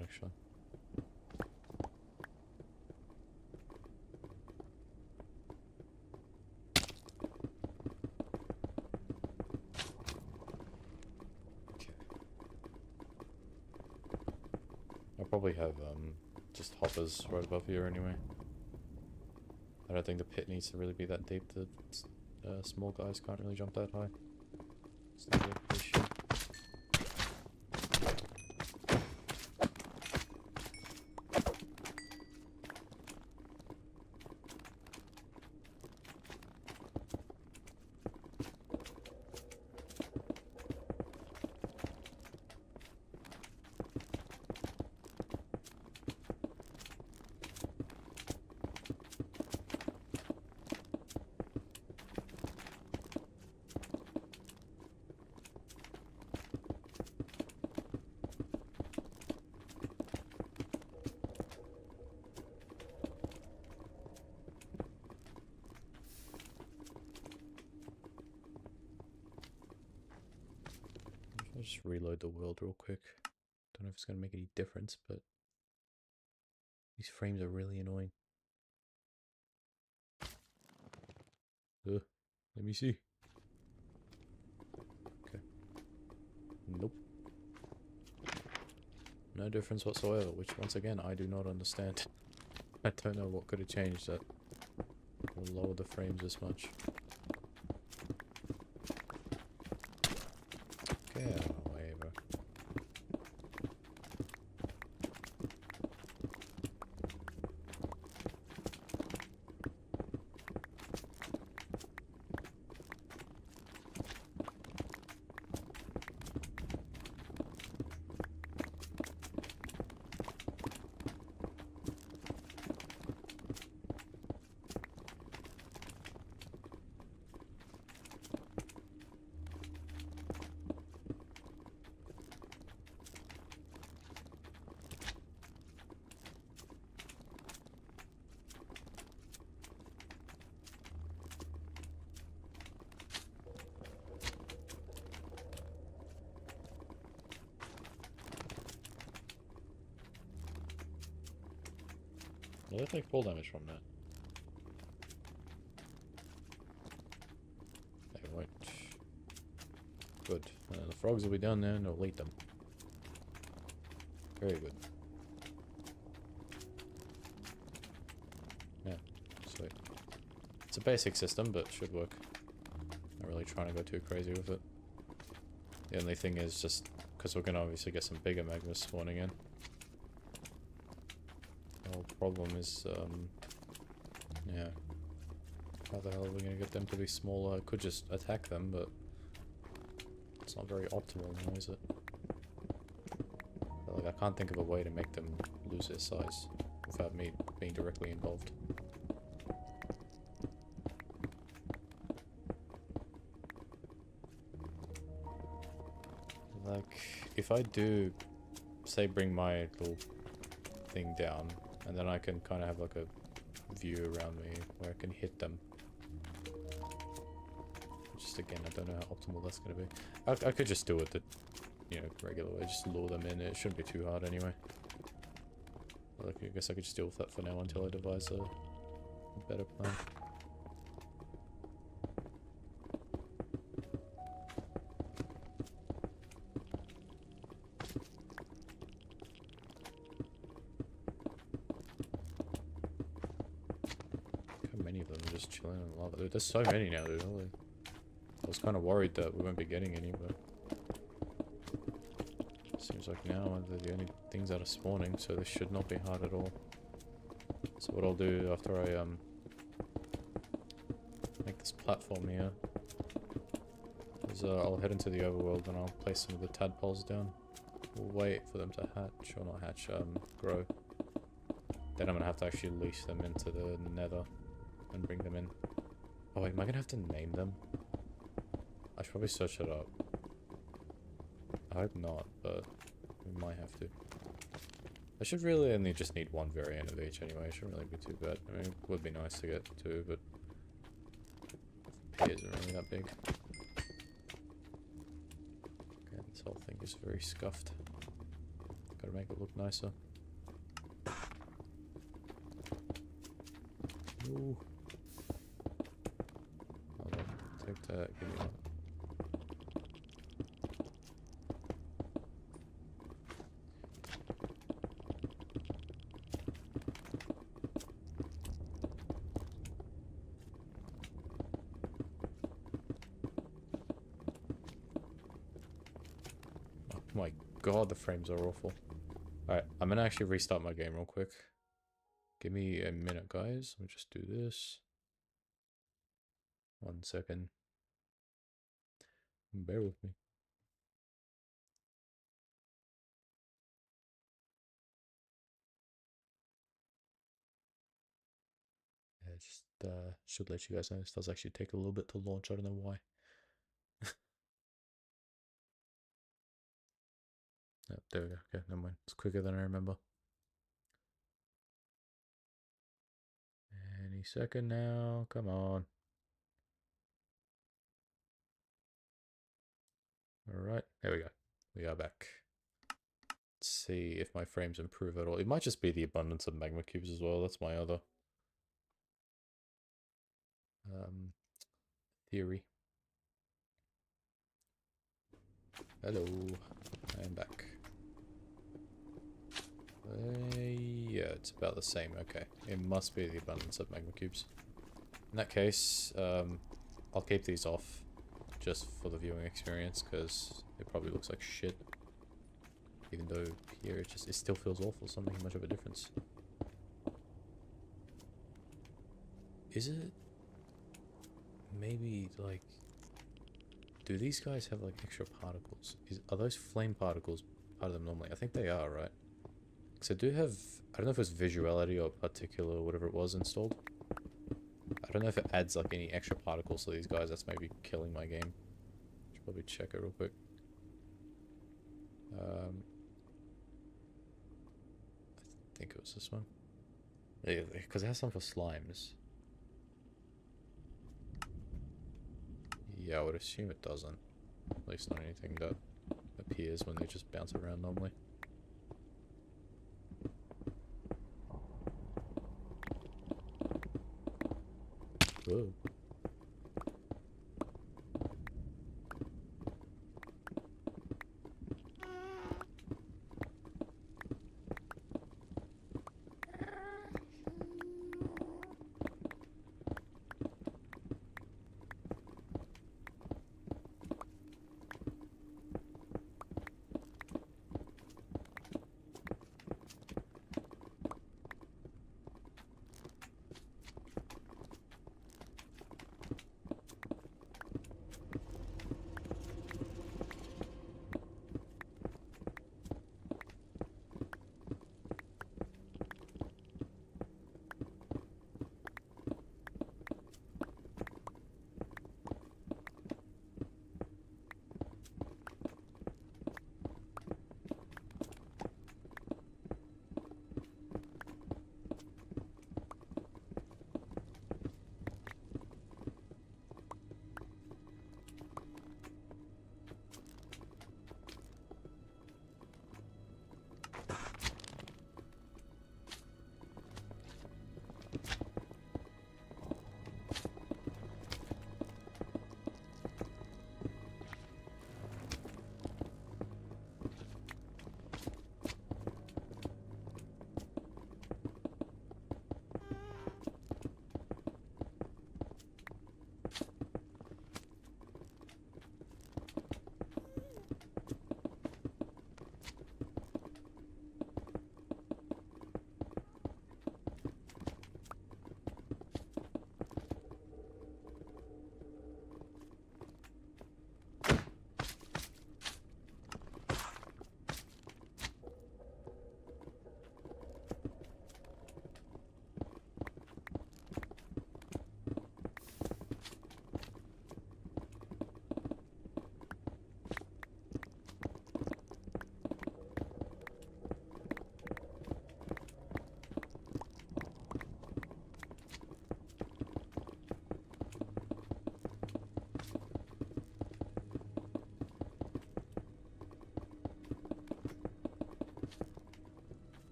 Actually. Okay. I'll probably have just hoppers right above here anyway. I don't think the pit needs to really be that deep. The small guys can't really jump that high. It's not really an issue. I'll just reload the world real quick. Don't know if it's going to make any difference, but these frames are really annoying. Ugh, let me see. Okay. Nope. No difference whatsoever, which once again I do not understand. I don't know what could have changed that will lower the frames this much. Get out of the way, bro. Well, they take full damage from that. They won't. Good. The frogs will be down there and they'll eat them. Very good. Yeah, sweet. It's a basic system, but should work. Not really trying to go too crazy with it. The only thing is just because we're going to obviously get some bigger magmas spawning in. The whole problem is, yeah. How the hell are we going to get them to be smaller? I could just attack them, but it's not very optimal now, is it? But, like, I can't think of a way to make them lose their size without me being directly involved. Like, if I do, say, bring my little thing down, and then I can kind of have like a view around me where I can hit them. Just again, I don't know how optimal that's going to be. I could just do it the, you know, regular way, just lure them in. It shouldn't be too hard anyway. But I guess I could just deal with that for now until I devise a better plan. Chilling in lava. Dude, there's so many now, dude. Holy. I was kind of worried that we won't be getting any, but seems like now they're the only things that are spawning, so this should not be hard at all. So what I'll do after I make this platform here. I'll head into the overworld and I'll place some of the tadpoles down. We'll wait for them to hatch, or not hatch, grow. Then I'm gonna have to actually leash them into the nether and bring them in. Oh wait, am I gonna have to name them? I should probably search it up. I hope not, but we might have to. I should really only just need one variant of each anyway, it shouldn't really be too bad. I mean, it would be nice to get two, but P isn't really that big. Okay, this whole thing is very scuffed. Gotta make it look nicer. Ooh. Hold on, take that, give me one. Oh my god, the frames are awful. Alright, I'm gonna actually restart my game real quick. Give me a minute, guys. Let me just do this. 1 second. Bear with me. Yeah, just should let you guys know this does actually take a little bit to launch. I don't know why. Oh, there we go. Okay, never mind. It's quicker than I remember. Any second now. Come on. Alright, there we go. We are back. Let's see if my frames improve at all. It might just be the abundance of magma cubes as well. That's my other theory. Hello. I am back. Yeah, it's about the same. Okay. It must be the abundance of magma cubes. In that case, I'll keep these off just for the viewing experience because it probably looks like shit. Even though here it still feels awful. It's not making much of a difference. Is it? Maybe like, do these guys have like extra particles? Are those flame particles part of them normally? I think they are, right? Because I do have, I don't know if it's visuality or particular or whatever it was installed. I don't know if it adds like any extra particles to these guys. That's maybe killing my game. Should probably check it real quick. I think it was this one. Yeah, because it has some for slimes. Yeah, I would assume it doesn't. At least not anything that appears when they just bounce around normally. Whoa.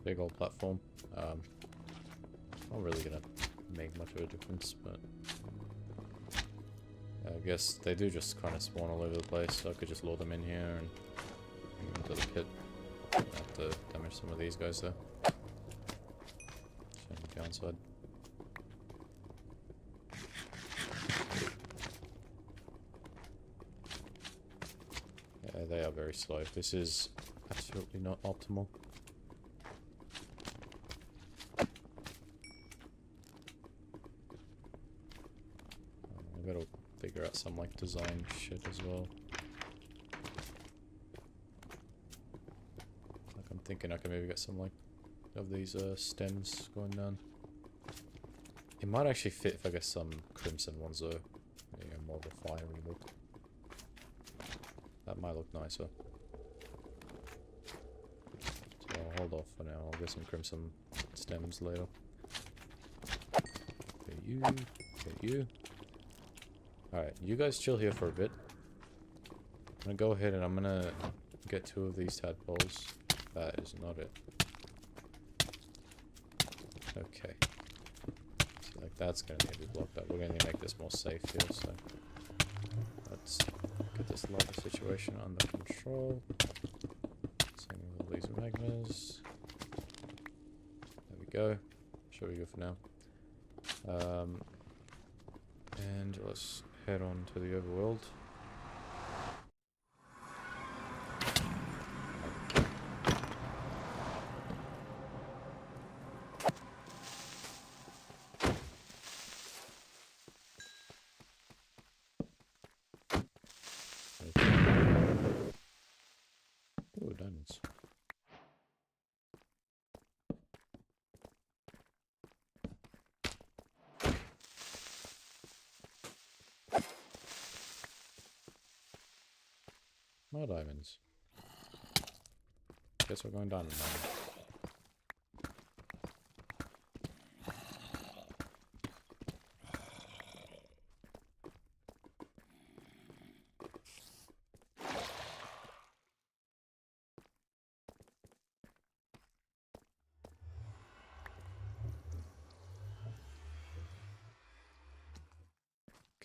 big old platform. Not really gonna make much of a difference, but I guess they do just kind of spawn all over the place, so I could just lure them in here and bring them to the pit. I have to damage some of these guys though. Shame the downside. Yeah, they are very slow. This is absolutely not optimal. I gotta figure out some like design shit as well. Like I'm thinking I can maybe get some like of these stems going down. It might actually fit if I get some crimson ones though. Yeah, more of a fiery look. That might look nicer. So I'll hold off for now. I'll get some crimson stems later. Okay, you. Okay, you. Alright, you guys chill here for a bit. I'm gonna go ahead and I'm gonna get 2 of these tadpoles. That is not it. Okay. So like that's gonna need to be blocked up. We're gonna need to make this more safe here, so let's get this lava situation under control. Same with all these magmas. There we go. Sure we go for now. And let's head on to the overworld. Ooh, diamonds. More diamonds. Guess we're going diamond mining.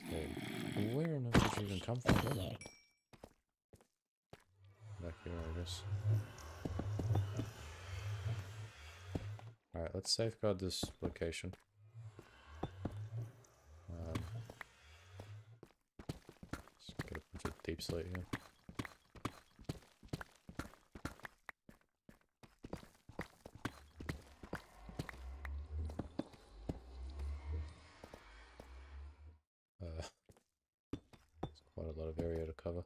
Okay, where on earth did you even come from? Back here, I guess. Alright, let's safeguard this location. Let's get a bunch of deep slate here. There's quite a lot of area to cover.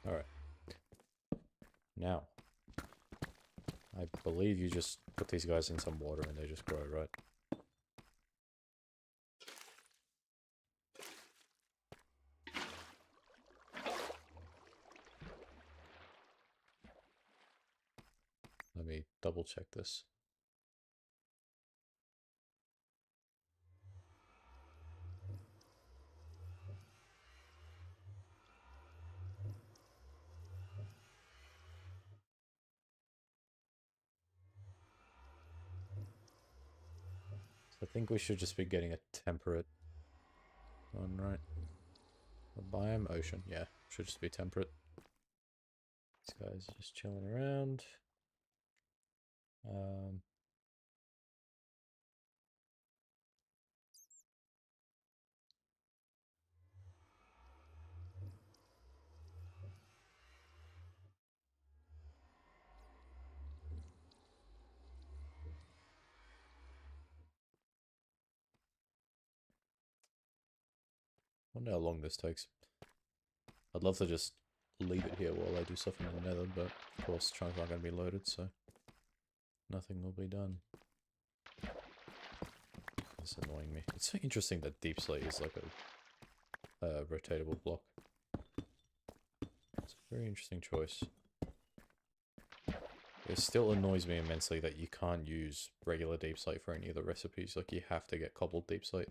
Alright. Now, I believe you just put these guys in some water and they just grow, right? Let me double check this. I think we should just be getting a temperate one, right? A biome, ocean, yeah, should just be temperate. These guys are just chilling around. wonder how long this takes. I'd love to just leave it here while I do stuff in the nether, but of course chunks aren't going to be loaded, so nothing will be done. It's annoying me. It's so interesting that deep slate is like a rotatable block. It's a very interesting choice. It still annoys me immensely that you can't use regular deep slate for any of the recipes. Like, you have to get cobbled deep slate.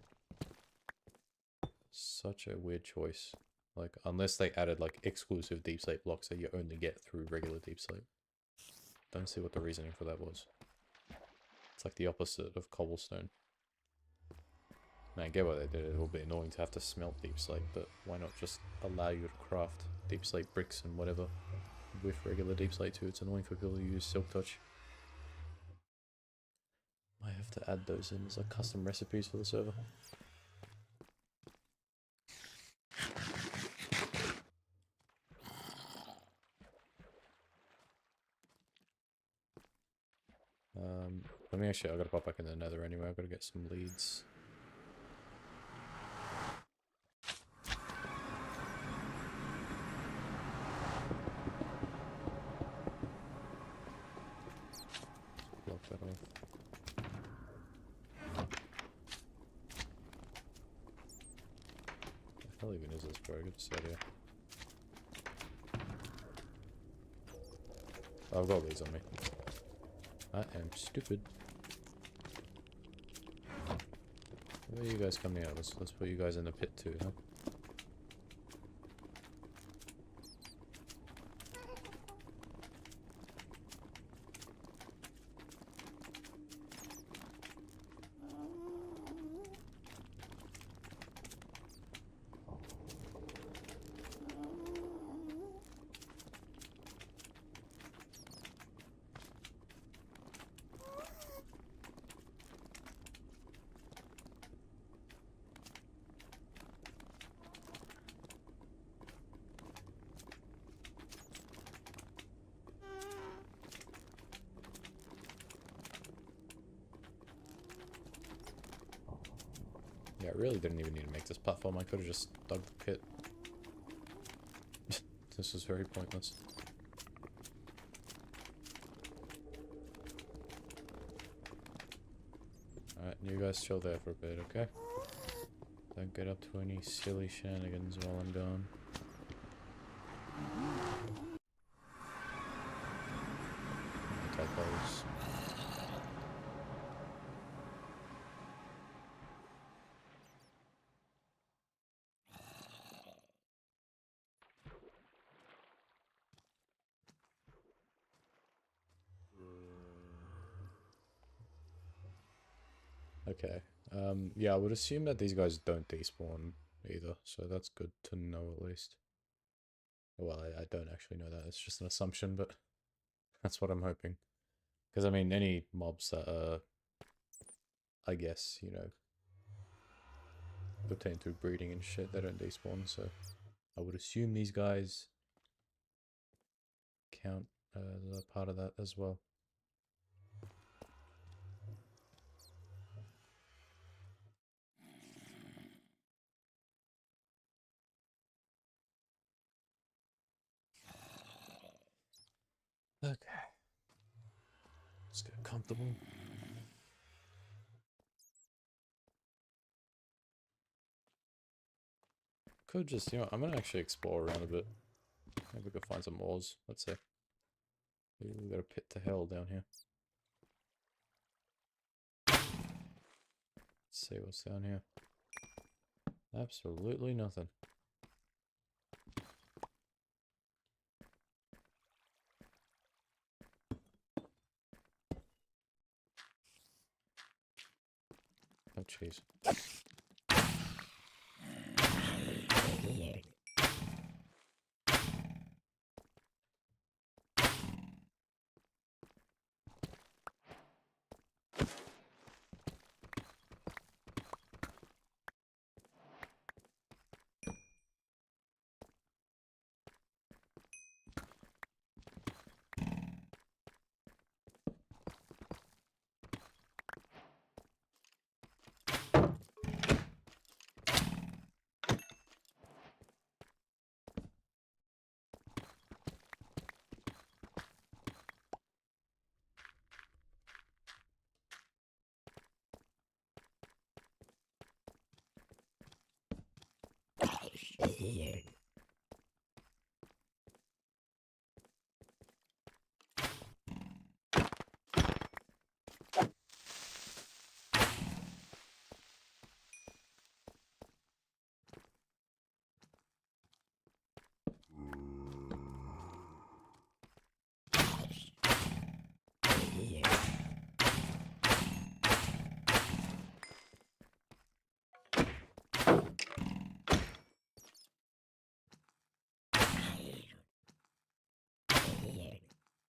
Such a weird choice. Like, unless they added, like, exclusive deep slate blocks that you only get through regular deep slate. Don't see what the reasoning for that was. It's like the opposite of cobblestone. Now, I get why they did it. It will be annoying to have to smelt deep slate, but why not just allow you to craft deep slate bricks and whatever with regular deep slate too? It's annoying for people who use silk touch. Might have to add those in as like custom recipes for the server. Let me actually, I gotta pop back in the nether anyway. I've gotta get some leads. Block that off. What the hell even is this, bro? Get this out of here. Oh, I've got leads on me. I am stupid. Where are you guys coming out? Let's put you guys in the pit too, huh? Yeah, I really didn't even need to make this platform. I could have just dug the pit. This was very pointless. Alright, you guys chill there for a bit, okay? Don't get up to any silly shenanigans while I'm gone. Typos. Okay. Yeah, I would assume that these guys don't despawn either, so that's good to know at least. Well, I don't actually know that. It's just an assumption, but that's what I'm hoping. Because, I mean, any mobs that are, I guess, you know, obtained through breeding and shit, they don't despawn, so I would assume these guys count as a part of that as well. Okay. Let's get comfortable. Could just, you know, I'm gonna actually explore around a bit. Maybe we could find some ores. Let's see. We got a pit to hell down here. Let's see what's down here. Absolutely nothing. Oh, jeez.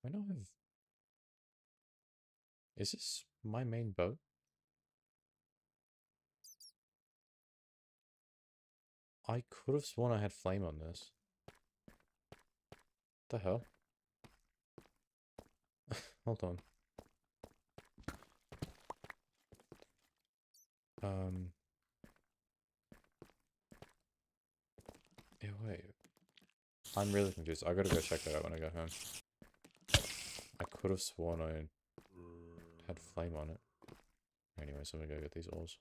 I don't have... Is this my main boat? I could have sworn I had flame on this. What the hell? Hold on. Yeah, wait. I'm really confused. I gotta go check that out when I go home. I could have sworn I had flame on it. Anyway, so I'm gonna go get these oars.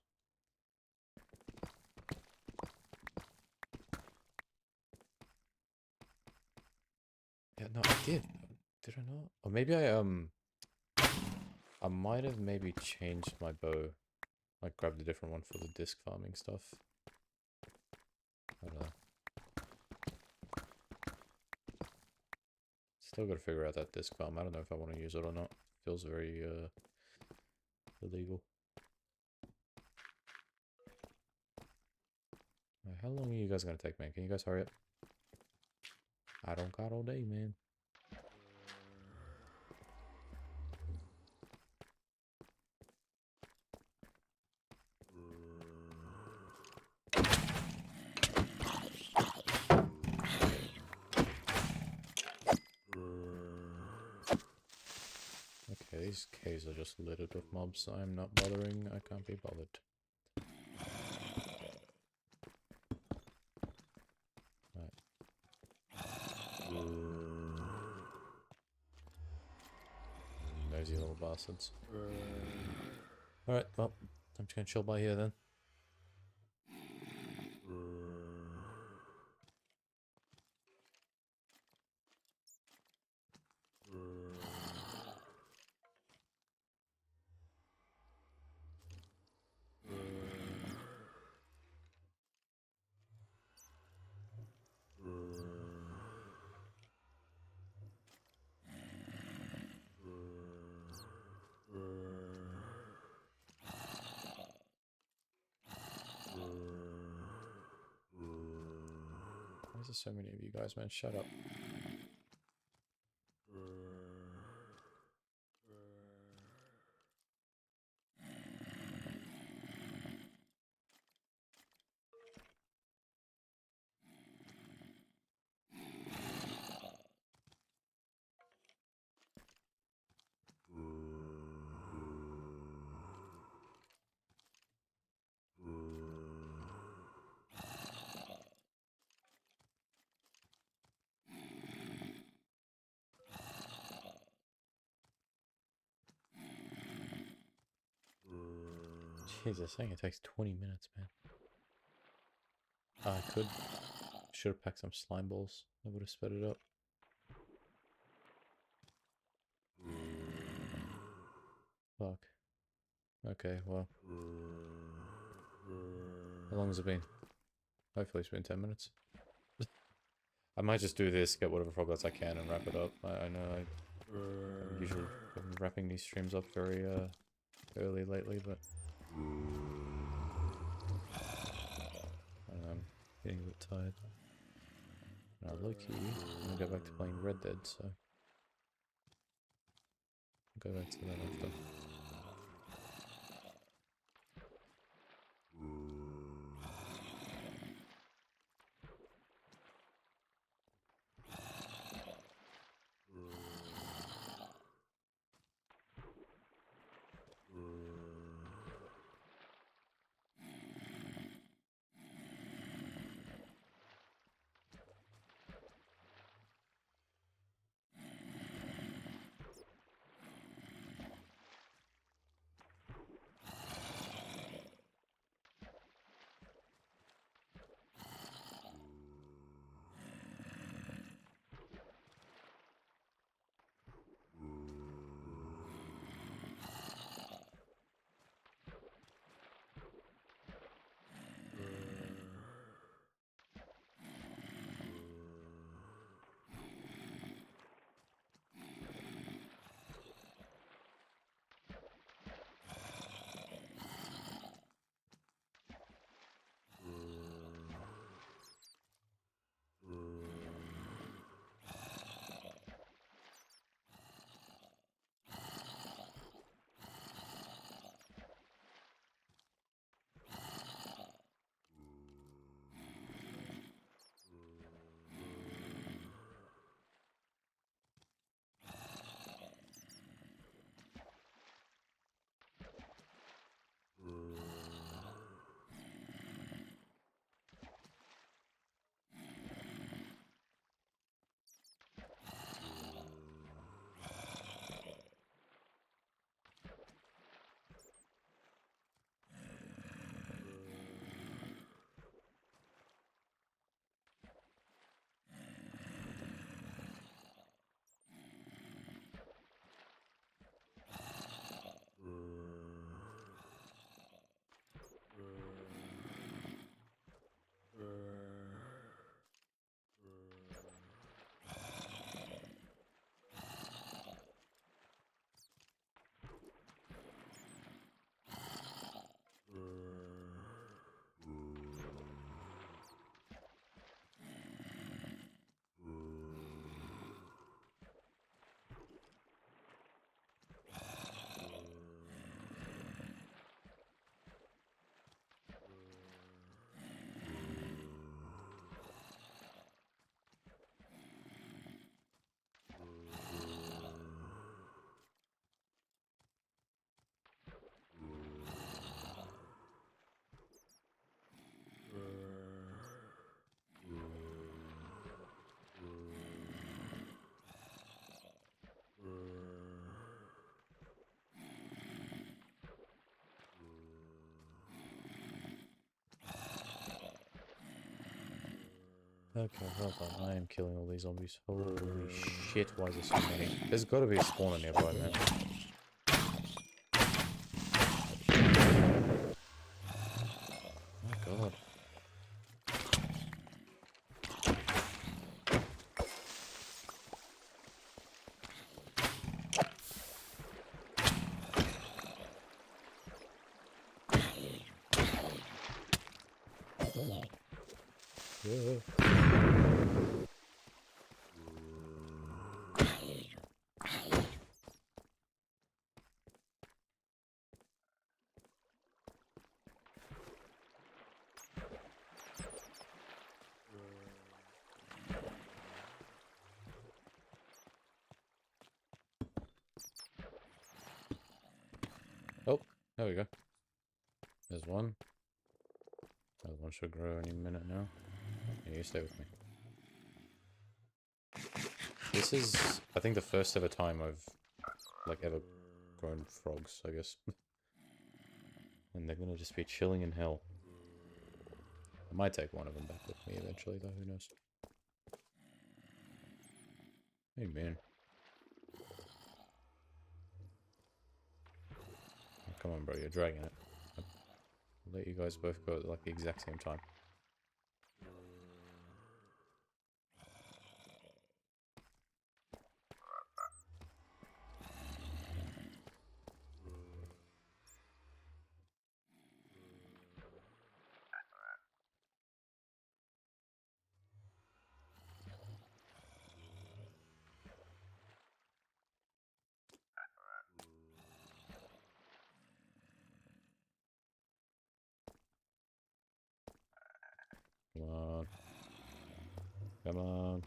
Yeah, no, I did. Did I not? Or maybe I might have maybe changed my bow. Like, grabbed a different one for the disc farming stuff. I don't know. Still gotta figure out that disc farm. I don't know if I want to use it or not. Feels very, illegal. Right, how long are you guys gonna take, man? Can you guys hurry up? I don't got all day, man. Okay, these caves are just littered with mobs. I'm not bothering. I can't be bothered. Right. Nosy little bastards. Alright, well, I'm just gonna chill by here then. Why is there so many of you guys, man? Shut up. Jesus, I think it takes 20 minutes, man. I could. Should have packed some slime balls. That would have sped it up. Fuck. Okay, well. How long has it been? Hopefully it's been 10 minutes. I might just do this, get whatever Froglights I can and wrap it up. I know I'm usually wrapping these streams up very early lately, but I'm getting a bit tired. Now, low-key, I'm gonna go back to playing Red Dead, so I'll go back to that after. Okay, hold on. I am killing all these zombies. Holy shit, why is there so many? There's gotta be a spawner nearby, man. Oh my god. Yeah. Oh, there we go. There's one. That one should grow any minute now. Yeah, you stay with me. This is, I think, the first ever time I've, like, ever grown frogs, I guess. And they're gonna just be chilling in hell. I might take one of them back with me eventually, though, who knows. Hey, man. Oh, come on, bro, you're dragging it. I'll let you guys both go at, like, the exact same time. Come on. Come on.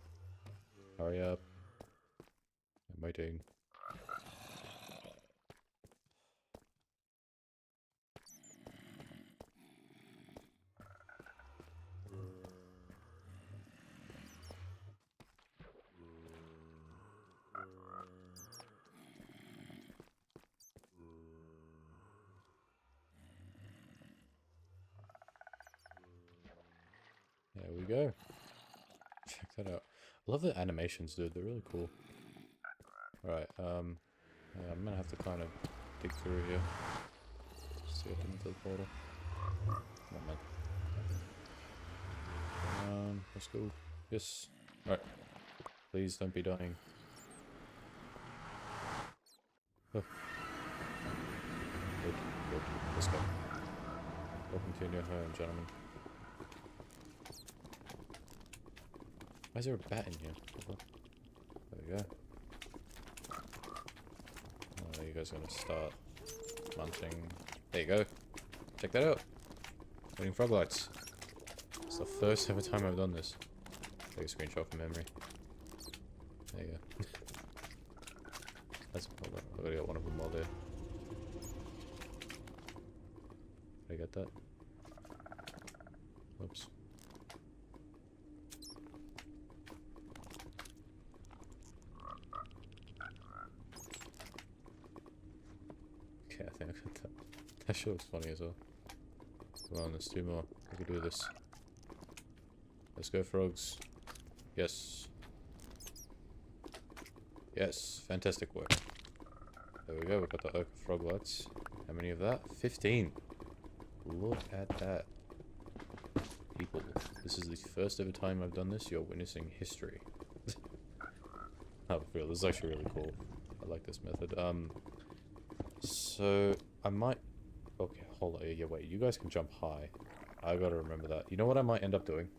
Hurry up. I'm waiting. There we go. Check that out. I love the animations, dude. They're really cool. Right, yeah, I'm gonna have to kind of dig through here. Just to get into the portal. Come on, man. Let's go. Yes. Alright. Please don't be dying. Oh. Good, good. Let's go. Welcome to your new home, gentlemen. Why is there a bat in here? There we go. Oh, you guys are gonna start munching. There you go. Check that out. Winning Froglights. It's the first ever time I've done this. Take a screenshot from memory. There you go. That's hold on. I've already got one of them while there. Did I get that? Oops. Okay, I think I got that. That sure looks funny as well. Come on, there's two more. We can do this. Let's go, frogs. Yes. Yes, fantastic work. There we go, we've got the oak froglights. How many of that? 15. Look at that. People, this is the first ever time I've done this. You're witnessing history. Oh, real, this is actually really cool. I like this method. So, I might... Okay, hold on. Yeah, wait, you guys can jump high. I gotta remember that. You know what I might end up doing?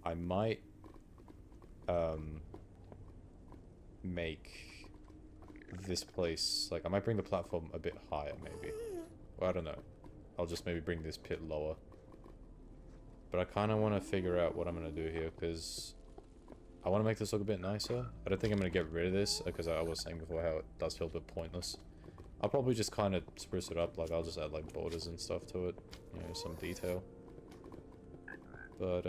I might... make this place... Like, I might bring the platform a bit higher, maybe. Well, I don't know. I'll just maybe bring this pit lower. But I kind of want to figure out what I'm going to do here, because I want to make this look a bit nicer. I don't think I'm going to get rid of this, because I was saying before how it does feel a bit pointless. I'll probably just kind of spruce it up, like I'll just add like borders and stuff to it, you know, some detail. But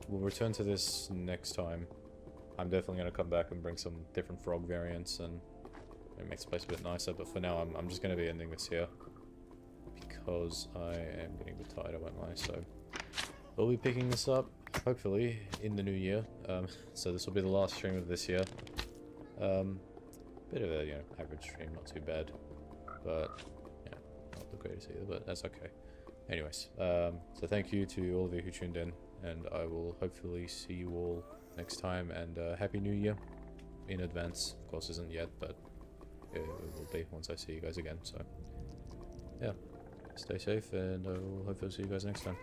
we'll return to this next time. I'm definitely going to come back and bring some different frog variants and it makes the place a bit nicer, but for now I'm just going to be ending this here. Because I am getting a bit tired, I won't lie, so we'll be picking this up hopefully in the new year. So this will be the last stream of this year. Bit of a, average stream, not too bad. But, not the greatest either, but that's okay. Anyways, so thank you to all of you who tuned in, and I will hopefully see you all next time, and Happy New Year in advance. Of course, isn't yet, but it will be once I see you guys again, so yeah. Stay safe, and I will hopefully see you guys next time.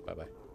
Bye-bye.